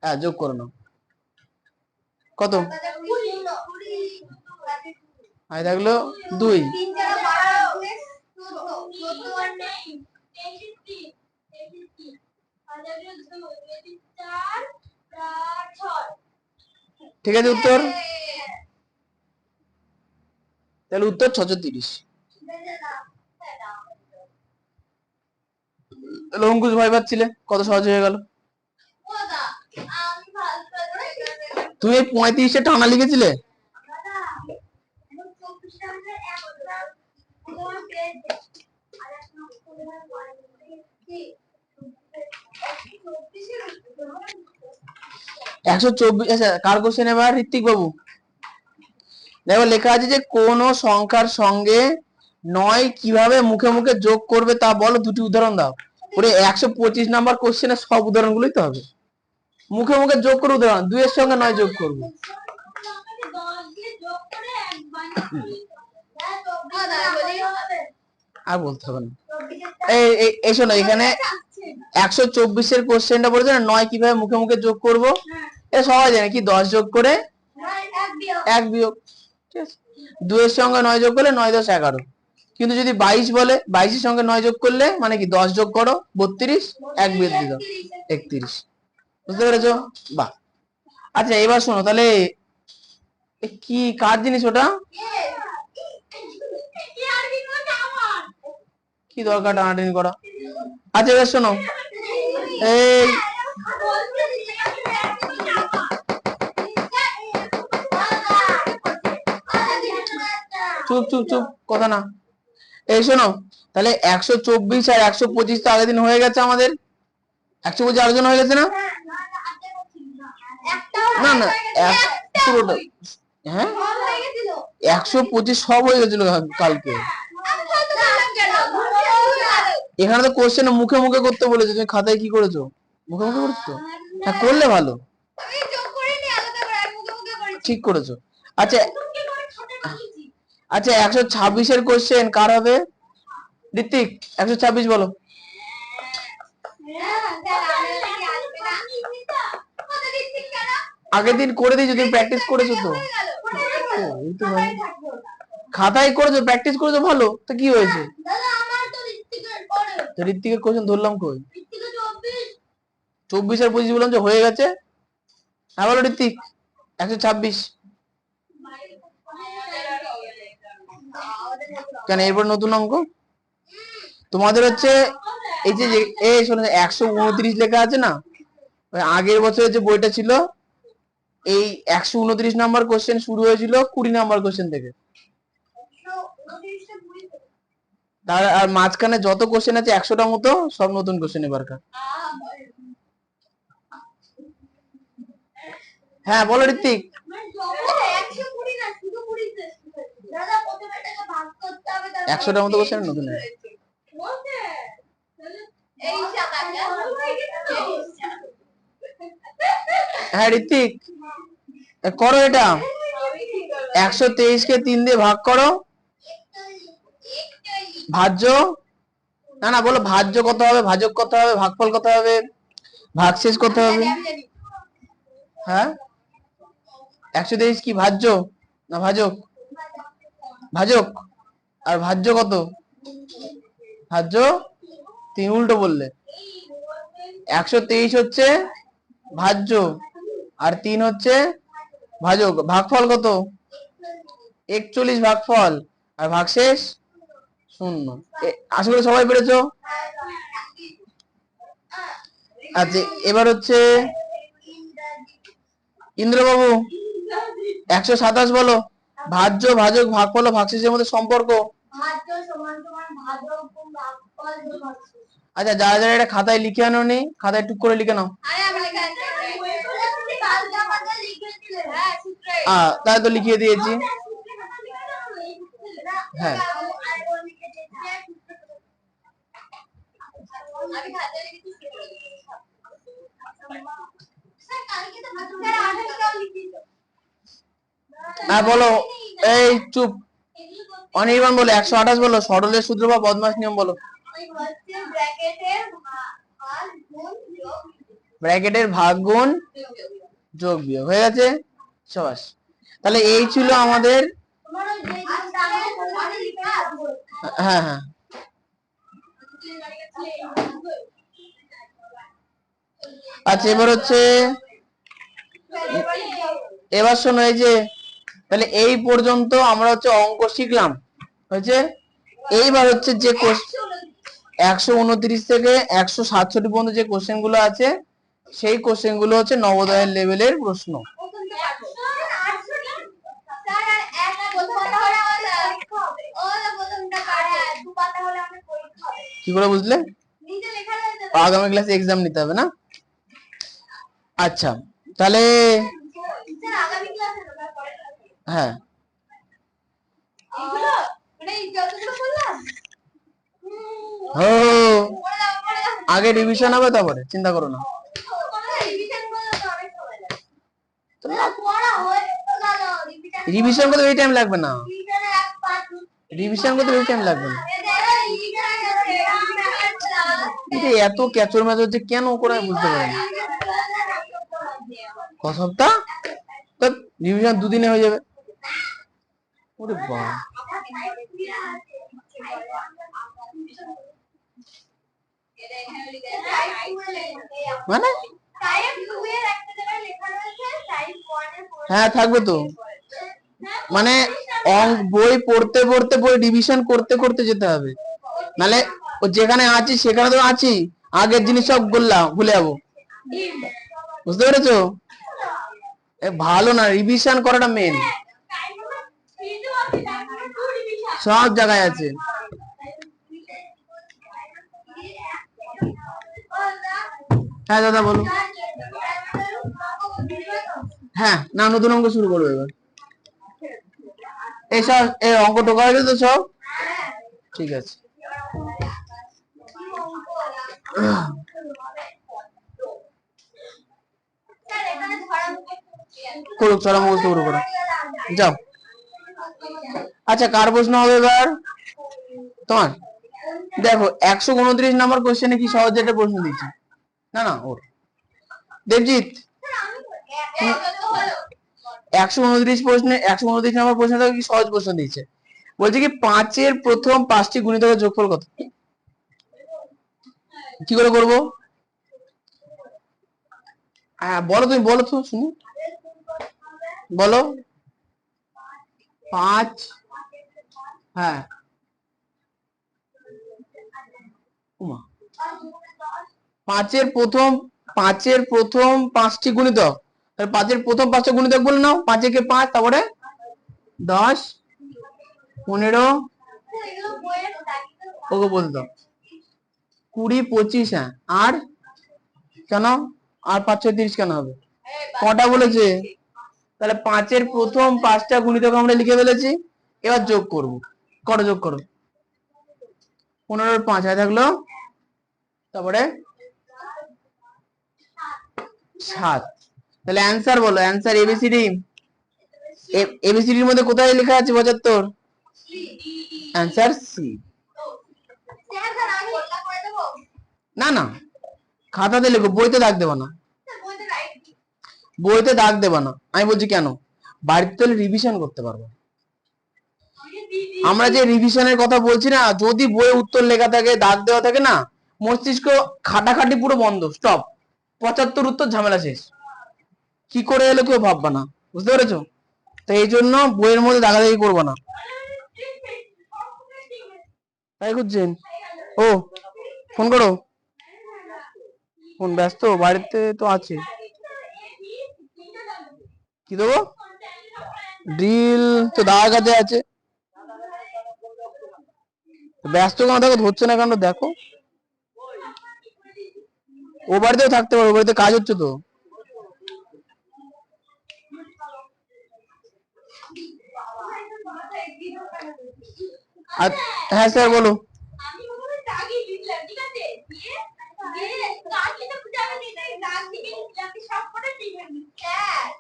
S1: হ্যাঁ যোগ করো না, কত আয় থাকলো 2, ঠিক আছে উত্তর, তাহলে উত্তর 630। তাহলে অঙ্কুশ ভয় পাচ্ছিলে, কত সহজ হয়ে গেল। তুমি 35-এ টানা লিখেছিলে। একশো চব্বিশ, আচ্ছা কার কোশ্চেন এবার, ঋত্বিক বাবু। দেখো লেখা আছে যে কোন সংখ্যার সঙ্গে 9 কিভাবে মুখে মুখে যোগ করবে তা বলো, দুটি উদাহরণ দাও। ওরে 125 নাম্বার কোশ্চেনের সব উদাহরণগুলোই তো হবে, মুখে মুখে যোগ করে উদাহরণ, 2 এর সঙ্গে 9 যোগ করবে। আর বলতে হবে না, এই শোনো এখানে 124-এর কোশ্চেনটা বলেছে না 9 কিভাবে মুখে মুখে যোগ করব, এটা সবাই জানে কি, 10 যোগ করে 1 বিয়োগ, ঠিক আছে। 2 এর সঙ্গে 9 যোগ করলে 9 10 11, কিন্তু যদি 22 বলে 22-এর সঙ্গে 9 যোগ করলে মানে কি 10 যোগ করো 32, 1 বিয়োগ দিয়ে দাও 31, বুঝতে পেরেছো? বাহ। আচ্ছা এবার শোনো তাহলে কি কার জিনিস ওটা, কি দরকার টানাটানি করা। আচ্ছা এবার শোনো, এই চুপ চুপ চুপ, কথা না। এই শোনো তাহলে 124 আর 125 তো আগের দিন হয়ে গেছে আমাদের, 125 আলোচনা হয়ে গেছে না, না না পুরোটা, হ্যাঁ 125 সব হয়ে গেছিল কালকে। এখানে তো কোশ্চেন মুখে মুখে করতে বলেছে, তুমি খাতায় কি করেছো, মুখে মুখে করছো, হ্যাঁ করলে ভালো, ঠিক করেছো। আচ্ছা আচ্ছা 126-এর কোশ্চেন কার হবে, ঋত্বিক 126 বলো। আগের দিন করে দিয়েছো, তুমি প্র্যাকটিস করেছো তো, খাতায় করেছো, প্র্যাকটিস করেছো ভালো, তো কি হয়েছে, ঋত্বিকের কোশ্চেন ধরলাম কই, 24 আর 25 বললাম যে হয়ে গেছে, হ্যাঁ বলো ঋত্বিক 126 কেন, এরপর নতুন অঙ্ক তোমাদের হচ্ছে এই যে এই শোনো 129 লেখা আছে না, আগের বছরের যে বইটা ছিল এই 129 নাম্বার কোশ্চেন শুরু হয়েছিল 20 নাম্বার কোশ্চেন থেকে, তার আর মাঝখানে যত কোশ্চেন আছে 100টা মতো সব নতুন কোশ্চেন এবারকার। হ্যাঁ বলো ঋত্বিক, 100টার মতো কোশ্চেন নতুন, হ্যাঁ ঋত্বিক করো এটা, 123-কে 3 দিয়ে ভাগ করো, ভাজ্য, না না বলো ভাজ্য কত হবে, ভাজক কত হবে, ভাগফল কত হবে, ভাগশেষ কত হবে, হ্যাঁ 123 কি ভাজ্য না ভাজক, ভাজক, আর ভাজ্য কত, ভাজ্য 3, উল্টো বললে, 123 হচ্ছে ভাজ্য আর 3 হচ্ছে ভাজক, ভাগফল কত 41 ভাগফল, আর ভাগশেষ 0। আশা করি সবাই পেরেছো। আচ্ছা এবার হচ্ছে ইন্দ্রবাবু 127 বলো, ভাজ্য ভাজক ভাগফল ও ভাগশেষের মধ্যে সম্পর্ক। আচ্ছা যারা যারা এটা খাতায় লিখে আনো নি, খাতায় টুক করে লিখে নাও, তাই তো লিখিয়ে দিয়েছি, হ্যাঁ
S2: আমি খাতায় লিখেছি স্যার কালকে তো স্যার 28টাও লিখেছি।
S1: হ্যাঁ বলো, এই চুপ, অনির্বাণ বলো 128 বলো, সরলের সূত্র বা বদমাশ নিয়ম বলো। ব্র্যাকেটের ভাগ গুণ যোগ বিয়োগ হয়ে গেছে, সাবাস। তাহলে এই ছিল আমাদের, হ্যাঁ হ্যাঁ আচ্ছা এবার হচ্ছে, এবার শোনো এই যে, তাহলে এই পর্যন্ত আমরা হচ্ছে অঙ্ক শিখলাম হয়েছে। এইবার হচ্ছে যে 129 থেকে 167 পর্যন্ত যে কোশ্চেন গুলো আছে, সেই কোশ্চেন গুলো হচ্ছে নবোদয়ের লেভেলের প্রশ্ন। কি করে বুঝলে? আগামী ক্লাসে এক্সাম নিতে হবে না? আচ্ছা তাহলে হ্যাঁ আগে রিভিশন হবে তারপরে, চিন্তা করো না। রিভিশন করতে বেশি টাইম লাগবে না, রিভিশন করতে বেশি টাইম লাগবে না। এত ক্যাচর ম্যাচ হচ্ছে কেন করে বুঝতে পারি না। ক সপ্তাহ? রিভিশন দুদিনে হয়ে যাবে। ওরে বাবা, মানে হ্যাঁ থাকবে তো, মানে বই পড়তে পড়তে বই রিভিশন করতে করতে যেতে হবে, নালে ও যেখানে আছি সেখানে তো আছি, আগের জিনিস সব বললাম ভুলে যাবো, বুঝতে পেরেছো? ভালো না, রিভিশন করাটা মেন, সব জায়গায় আছে। হ্যাঁ দাদা বলো। হ্যাঁ না, নতুন অঙ্ক শুরু করবো এবার। এই সব এই অঙ্ক টোকা হয়ে তো সব ঠিক আছে। করুক, ছড়া মুখস্থ শুরু করো, যাও। আচ্ছা কার প্রশ্ন হবে এবার? তোমার। দেখো 129 নম্বর কোশ্চেনে কি সহজ একটা প্রশ্ন দিচ্ছি, না না ওর দেবজিৎ, 129 প্রশ্নে 129 নম্বর প্রশ্নটা কি সহজ প্রশ্ন দিয়েছে, বলছে কি 5-এর প্রথম 5টি গুণিতকের যোগফল কত? কি করে করবো? হ্যাঁ বলো, তুমি বলো তো শুনি, বলো। 5, হ্যাঁ 5-এর প্রথম 5টি গুণিতক, 5-এর প্রথম 5টা গুণিতক বলে নাও, 5 একে 5, তারপরে 10, 15, ওকে বলতে দাও, 20, 25, হ্যাঁ আর কেন, আর 5, 6, 30 কেন হবে? কটা বলেছে? তাহলে 5-এর প্রথম 5টা গুণিতক আমরা লিখে ফেলেছি, এবার যোগ করব, কটা যোগ করো, 15-এর 5 হয়ে থাকলো, তারপরে 7, তাহলে অ্যান্সার বলো, অ্যান্সার এবিসিডি, এবিসিডির মধ্যে কোথায় লেখা আছে 75? Answer C. না না খাতাতে লেখো, বইতে দাগ দেবা না, বইতে দাগ দেবা না, আমি বলছি কেন, বাড়িতে তাহলে রিভিশন করতে পারবো। আমরা যে রিভিশনের কথা বলছি না, যদি বইয়ে উত্তর লেখা থাকে, দাগ দেওয়া থাকে না, মস্তিষ্ক খাটাখাটি পুরো বন্ধ, স্টপ, 75 উত্তর, ঝামেলা শেষ, কি করে এলো কেউ ভাববা না, বুঝতে পেরেছো? তো এই জন্য বইয়ের মধ্যে দাগাদাগি করবো না। তাই খুঁজছেন? ও ফোন করো, ফোন ব্যস্ত, বাড়িতে তো আছে, কি দেবো? ড্রিল তো দাদার কাছে আছে, ব্যস্ত কেন দেখো, ধরছে না কেন দেখো, ও বাড়িতেও থাকতে পারো, ও বাড়িতে কাজ হচ্ছে তো। হ্যাঁ স্যার বলো।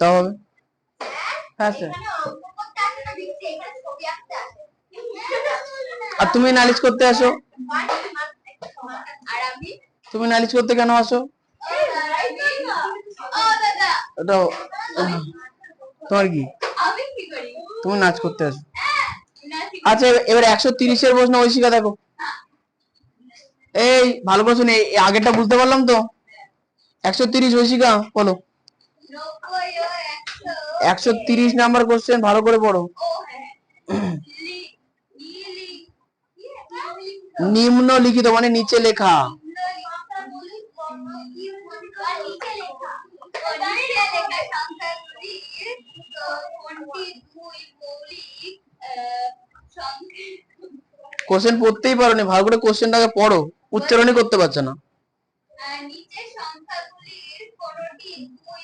S1: তাও হবে। হ্যাঁ স্যার।
S2: এখানে অঙ্ক করতে আসে না, দেখছি এখানে ছবি আঁকতে আসে।
S1: আর তুমি নালিশ করতে আসো?
S2: আর আমি
S1: তুমি নালিশ করতে কেন আসো?
S2: ও দাদা,
S1: ওটাও তোমার কি?
S2: আমি কি করি?
S1: তুমি নাচ করতে আসো।
S2: নাচি।
S1: আচ্ছা এবার 130-এর প্রশ্ন ঐশিকা দেখো। এই ভালো করে শুনে, এই আগেরটা বুঝতে পারলাম তো। 130 ঐশিকা বলো।
S2: 90 ও 100
S1: 130 নাম্বার কোশ্চেন, ভালো করে পড়ো।
S2: ও হ্যাঁ,
S1: নিম্নলিখিত মানে নিচে লেখা কোশ্চেন পড়তেই পারোনি, ভালো করে কোশ্চেনটাকে পড়ো, উচ্চারণই করতে পারছো না।
S2: নিচের সংখ্যাগুলির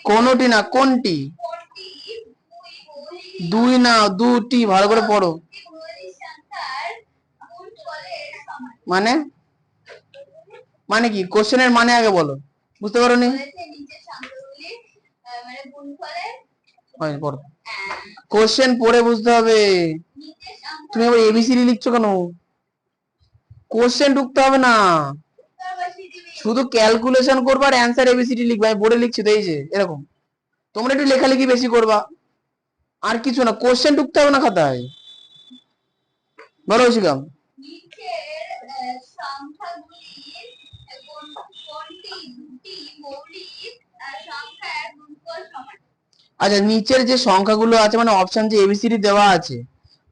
S1: কোনটি না কোনটি? দুই না দুটি, ভালো করে পড়ো। মানে মানে কি? কোশ্চেনের মানে আগে বলো, বুঝতে পারোনি? পড়ো, কোশ্চেন পড়ে বুঝতে হবে। তুমি আবার এবিসিডি লিখছো কেন? কোশ্চেন ঢুকতে হবে না, শুধু ক্যালকুলেশন করবা আর অ্যান্সার এবিসিডি লিখবা। আমি বোর্ডে লিখছি তো, এই যে এরকম। তোমরা একটু লেখালেখি বেশি করবা, আর কিছু না। কোশ্চেন ঢুকতে হবে না খাতায়। বলো শিখাম। আচ্ছা নিচের যে সংখ্যাগুলো আছে, মানে অপশন যে এবিসিডি দেওয়া আছে,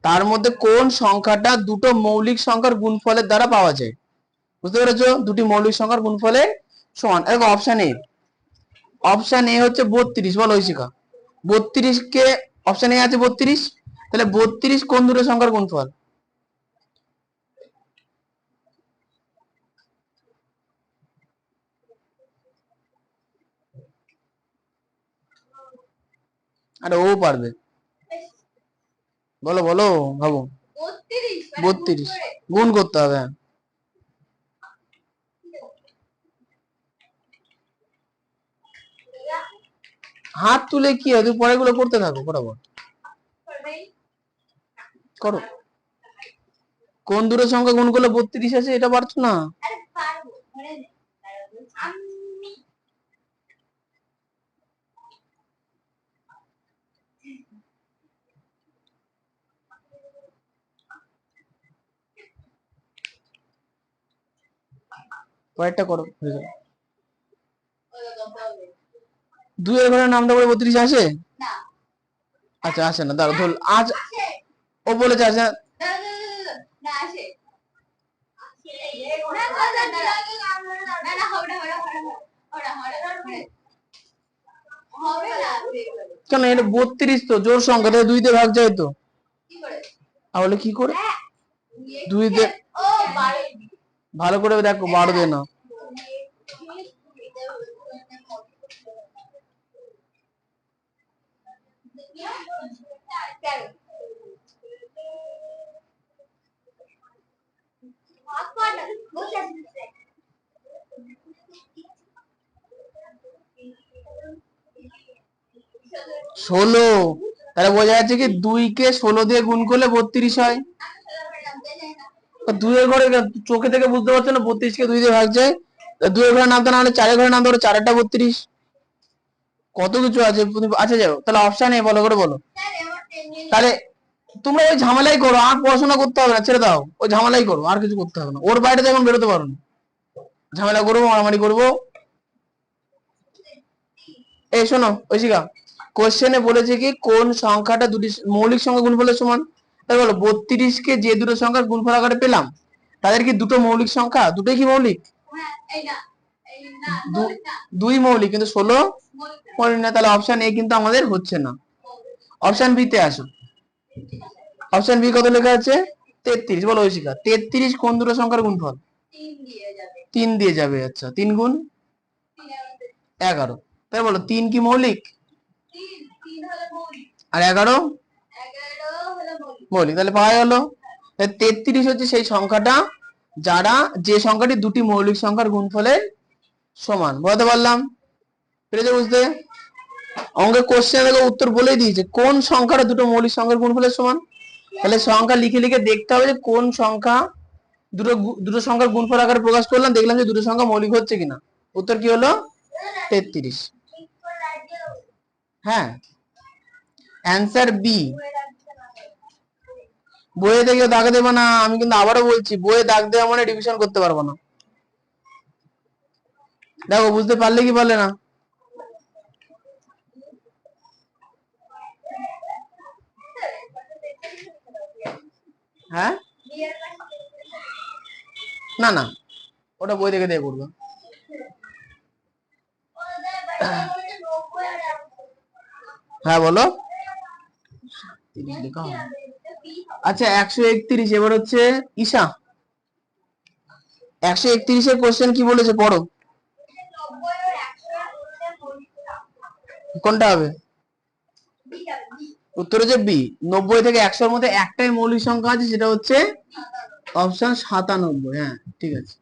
S1: তার মধ্যে কোন সংখ্যাটা দুটো মৌলিক সংখ্যার গুণফলের দ্বারা পাওয়া যায়? বুঝতে পেরেছো? দুটি মৌলিক সংখ্যার গুণফলের সমান। দেখো অপশন এ, অপশন এ হচ্ছে 32। বলো ঐশিকা। 32 কে, অপশন এ আছে 32, তাহলে 32 কোন দুটো সংখ্যার গুণফল? আরে ও পারবে, বলো বলো, ভাবো। 32 গুণ করতে হবে। হাত তুলে কি হয়, তুমি পরেগুলো করতে থাকো, বরাবর করো। কোন দুটো সংখ্যা গুণ করলে 32 আছে, এটা পারছো না? পরেরটা করো। দুইয়ের ঘরের নামটা বলে 32 আসে? আচ্ছা আসে না, দাঁড়ো ধর আজ ও বলেছে আসে না। কেন, এটা 32 তো জোর সংখ্যা, তাহলে 2 দিয়ে ভাগ যায় তো। তাহলে কি করে? 2 দিয়ে, ভালো করে দেখো, 12 দিয়ে না। ষোলো, তাহলে বোঝা যাচ্ছে কি 2 কে 16 দিয়ে গুণ করলে 32 হয়। 2 এর ঘরে চোখে থেকে বুঝতে পারছো না 32 কে 2 দিয়ে ভাগ যায়। 2 এর ঘরে নামতে না হলে 4 এর ঘরে নামতে, 4টা 32, কত কিছু আছে। আচ্ছা যাও, তাহলে অপশন এ ভালো করে বলো। তাহলে তোমরা ওই ঝামেলাই করো, আর পড়াশোনা করতে হবে না, ছেড়ে দাও। ওই ঝামেলাই করো, আর কিছু করতে হবে না। ওর বাইরে তো এখন বেরোতে পারো না, ঝামেলা করবো, মারামারি করবো। এই শোনো ঐশিকা, কোশ্চেনে বলেছে কি কোন সংখ্যাটা দুটি মৌলিক সংখ্যা গুণফলের সমান। তাই বলো 32 কে যে দুটো সংখ্যার গুণফল আকারে পেলাম, তাদের কি দুটো মৌলিক সংখ্যা? দুটোই কি মৌলিক? দুই মৌলিক, কিন্তু 16 মৌলিক না। তাহলে অপশন এ কিন্তু আমাদের হচ্ছে না। অপশন বি তে আসো। অপশন বি কত লেখা আছে? 33। বলো ঐশিকা, 33 কোন দুটো সংখ্যার গুণফল? 3 দিয়ে যাবে। আচ্ছা 3 গুণ 11, তাই বলো 3 কি মৌলিক? আর 11 মৌলিক, তাহলে পাওয়া গেল 33 হচ্ছে সেই সংখ্যাটা যারা, যে সংখ্যাটি দুটি মৌলিক সংখ্যার গুণফলের সমান। বুঝতে পারলাম? পেরেছো বুঝতে? অঙ্কের কোশ্চেন দেখো উত্তর বলেই দিয়েছে, কোন সংখ্যাটা দুটো মৌলিক সংখ্যার গুণফলের সমান। তাহলে সংখ্যা লিখে লিখে দেখতে হবে যে কোন সংখ্যা দুটো সংখ্যার গুণফল আকারে প্রকাশ করলাম, দেখলাম যে দুটো সংখ্যা মৌলিক হচ্ছে কিনা। উত্তর কি হলো? 33। হ্যাঁ, অ্যান্সার বি। বইয়ে দেখে দাগ দেবে না, আমি কিন্তু আবারও বলছি, বইয়ে দাগ দেওয়া মানে রিভিশন করতে পারবো না। দেখো বুঝতে পারলে কি পারলে না? হ্যাঁ, না না, ওটা বই দেখে দেখে করবো। হ্যাঁ বলো। আচ্ছা 131, এবার হচ্ছে ঈশা। 131-এর কোশ্চেন কি বলেছে পড়ো। কোনটা হবে? উত্তর হচ্ছে বি। 90 থেকে 100-এর মধ্যে একটাই মৌলিক সংখ্যা আছে, সেটা হচ্ছে অপশন 97। হ্যাঁ ঠিক আছে।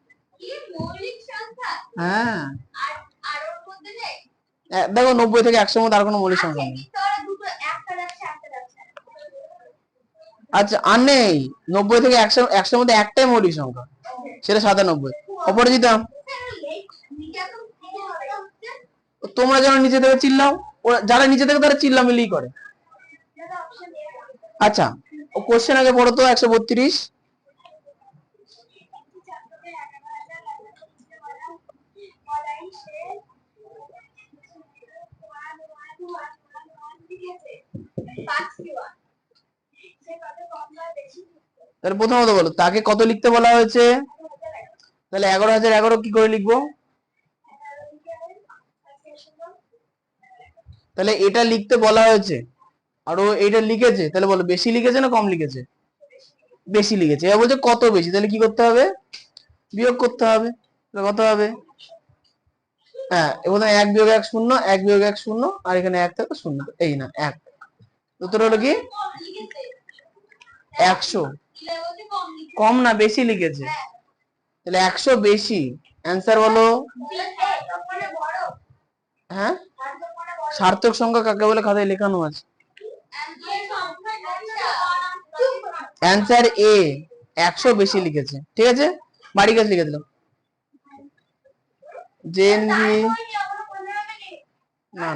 S1: হ্যাঁ দেখো 90 থেকে 100-এর মধ্যে আর কোনো মৌলিক সংখ্যা নেই। আচ্ছা আর নেই, 90 থেকে 100-এর মধ্যে একটাই মৌলিক সংখ্যা, সেটা 97। অপরাজিতা, তোমরা যেন নিচে থেকে চিল্লাও, যারা নিচে থেকে তারা চিল্লামিল্লি করে। আচ্ছা ও কোশ্চেন আগে পড়ো তো। 132। তাহলে প্রথমত বলো তাকে কত লিখতে বলা হয়েছে। তাহলে 11,011 কি করে লিখবো? তাহলে এটা লিখতে বলা হয়েছে আর ও এটা লিখেছে, তাহলে বলো বেশি লিখেছে না কম লিখেছে? বেশি লিখেছে। এবার বলছে কত বেশি, তাহলে কি করতে হবে? বিয়োগ করতে হবে। কত হবে? হ্যাঁ এবার 1 বিয়োগ 1 0, 1 বিয়োগ 1 0, আর এখানে 1 থাকে 0, এই না 1। উত্তর হলো কি 100। কম না বেশি লিখেছে, তাহলে 100 বেশি। অ্যান্সার বলো। হ্যাঁ, সার্থক সংখ্যা কাকে বলে খাতায় লেখানো আছে। অ্যান্সার এ, 100 বেশি লিখেছে। ঠিক আছে, বাড়ি কাজ লিখে দিলাম। জেনভি না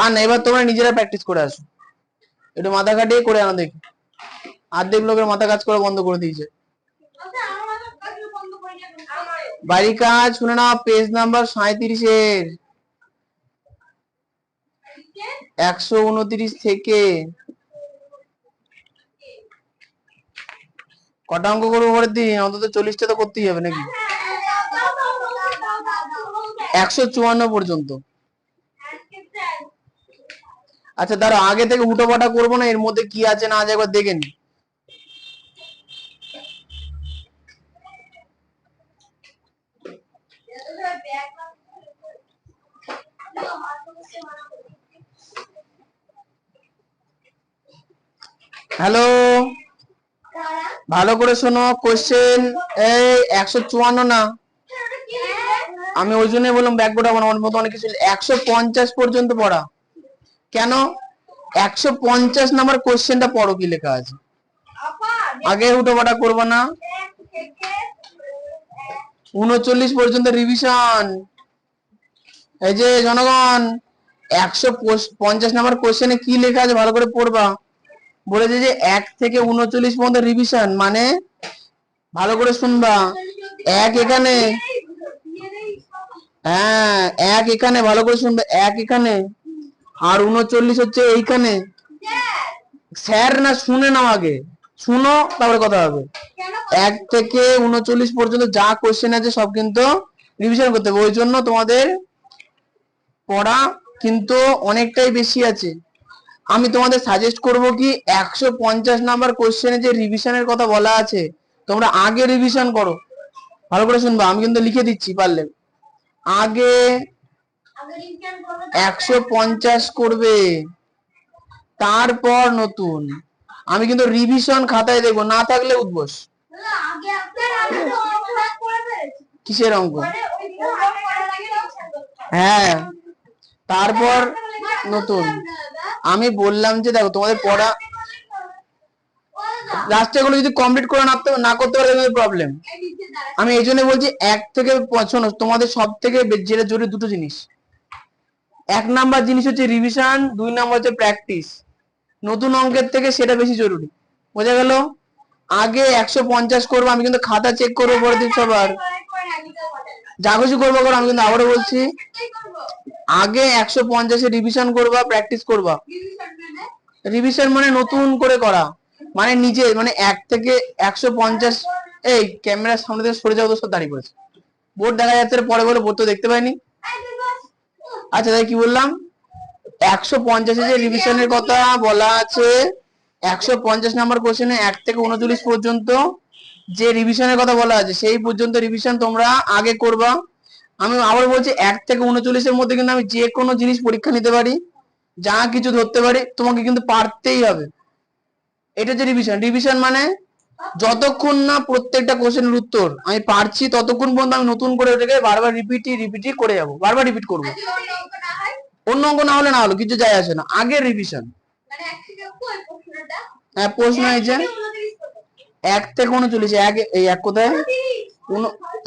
S1: আর না, এবার তোমরা নিজেরা প্র্যাকটিস করে আসো, একটু মাথা কাটিয়ে করে আনো দেখি। অর্ধেক লোকের মাথা কাজ করে বন্ধ করে দিয়েছে। বাড়ি কাজ শুনে নাও, পেজ নাম্বার 37-এর 129 থেকে কটা অঙ্ক করবো পরের দিন? অন্তত 40টা তো করতেই হবে নাকি? 154 পর্যন্ত। আচ্ছা দাঁড়া, আগে থেকে হুটোপাটা করবো না, এর মধ্যে কি আছে না আছে একবার দেখে নি। হ্যালো, ভালো করে শোনো কোশ্চেন। এই 154 না, আমি ওই জন্যই বললাম ব্যাকবোর্ড আমার মতো অনেক কিছু। 150 পর্যন্ত পড়া। কেন? 150 নাম্বার কোশ্চেনটা পড়ো কি লেখা আছে, আগে হুটোপাটা করবো না। 39 পর্যন্ত রিভিশন। এই যে জনগণ, 150 নাম্বার কোশ্চেনে কি লেখা আছে ভালো করে পড়বা। বলেছে যে 1 থেকে 39 পর্যন্ত রিভিশন, মানে ভালো করে শুনবা। 1 এখানে, হ্যাঁ 1 এখানে, ভালো করে শুনবে। 1 এখানে আর 39 হচ্ছে এইখানে। স্যার না, শুনে নাও আগে, শুনো তারপরে কথা হবে। 1 থেকে 39 পর্যন্ত যা কোশ্চেন আছে সব কিন্তু রিভিশন করতে হবে। ওই জন্য তোমাদের পড়া কিন্তু অনেকটাই বেশি আছে। আমি তোমাদের সাজেস্ট করব কি 150 নাম্বার কোশ্চেনে যে রিভিশনের কথা বলা আছে, তোমরা আগে রিভিশন করো। ভালো করে শুনবা, আমি কিন্তু লিখে দিচ্ছি পারলে। আগে 150 করবে, তারপর নতুন। আমি কিন্তু রিভিশন খাতায় দেখবো, না থাকলে উদ্বোস। কিসের অঙ্ক? হ্যাঁ তারপর নতুন। আমি বললাম যে দেখো তোমাদের পড়া রাস্তাগুলো যদি কমপ্লিট করে না করতে পারে প্রবলেম। আমি এই জন্য বলছি 1 থেকে শোনো, তোমাদের সব থেকে যেটা জরুরি দুটো জিনিস। 1 নাম্বার জিনিস হচ্ছে রিভিশন, 2 নাম্বার হচ্ছে প্র্যাকটিস। নতুন অঙ্কের থেকে সেটা বেশি জরুরি, বোঝা গেল? আগে 150 করবো, আমি কিন্তু খাতা চেক করবো পরের দিন সবার, যা কিছু করবো করো। আমি কিন্তু আবারও বলছি, আগে 150 রিভিশন করবা, প্র্যাকটিস করবা। রিভিশন মানে নতুন করে করা, মানে নিজে, মানে 1 থেকে 150। এই ক্যামেরার সামনে থেকে সরে যাও তো, সব দাঁড়িয়ে পড়েছে। বোর্ড দেখা যাচ্ছে, পরে বলে বোর্ড তো দেখতে পাইনি। আচ্ছা তাই কি বললাম, 150 যে রিভিশনের কথা বলা আছে, 150 নাম্বার কোশ্চেনে 1 থেকে 39 পর্যন্ত যে রিভিশনের কথা বলা আছে, সেই পর্যন্ত রিভিশন তোমরা আগে করবা। আমি আবার বলছি 1 থেকে 39-এর মধ্যে কিন্তু আমি যে কোনো জিনিস পরীক্ষা নিতে পারি, যা কিছু ধরতে পারি, তোমাকে কিন্তু পারতেই হবে। এটা হচ্ছে রিভিশন। রিভিশন মানে যতক্ষণ না প্রত্যেকটা কোশ্চেনের উত্তর আমি পারছি, ততক্ষণ পর্যন্ত আমি নতুন করে ওটাকে বারবার রিপিটি করে যাবো, বারবার রিপিট করবো। অন্য অঙ্ক না হলে কিছু যায় আসে না, আগে রিভিশন। হ্যাঁ, প্রশ্ন এই যে 1 থেকে 39, এই 1 কোথায়,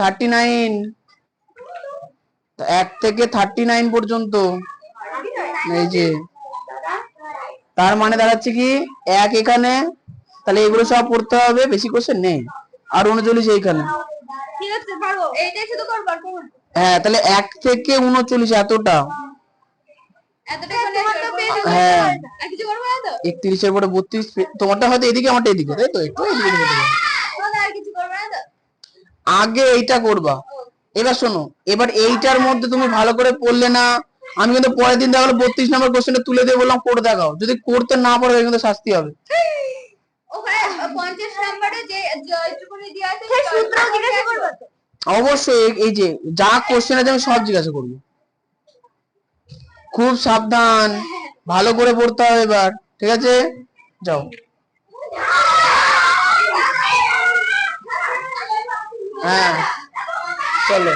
S1: 39, 1 থেকে 39 পর্যন্ত, এই যে। তার মানে দাঁড়াচ্ছে কি, 1 এখানে, তাহলে এগুলো সব পড়তে হবে, বেশি কোশ্চেন নেই। আর 39 এইখানে। হ্যাঁ, তাহলে 1 থেকে 39 এতটা। হ্যাঁ, 31-এর পরে 32, তোমারটা হয়তো এদিকে, আমারটা এদিকে, তাই তো, একটু এদিকে। আগে এইটা করবা। এবার শোনো, এবার এইটার মধ্যে তুমি ভালো করে পড়লে না, আমি কিন্তু পরের দিন দেখা গেলো 32 নম্বর কোশ্চেনটা তুলে দিয়ে বললাম করে দেখাও, যদি করতে না পারো কিন্তু শাস্তি হবে। অবশ্যই, এই যে যা কোশ্চেন আছে আমি সব জিজ্ঞাসা করবো। খুব সাবধান, ভালো করে পড়তে হবে এবার, ঠিক আছে? যাও। হ্যাঁ, চলো।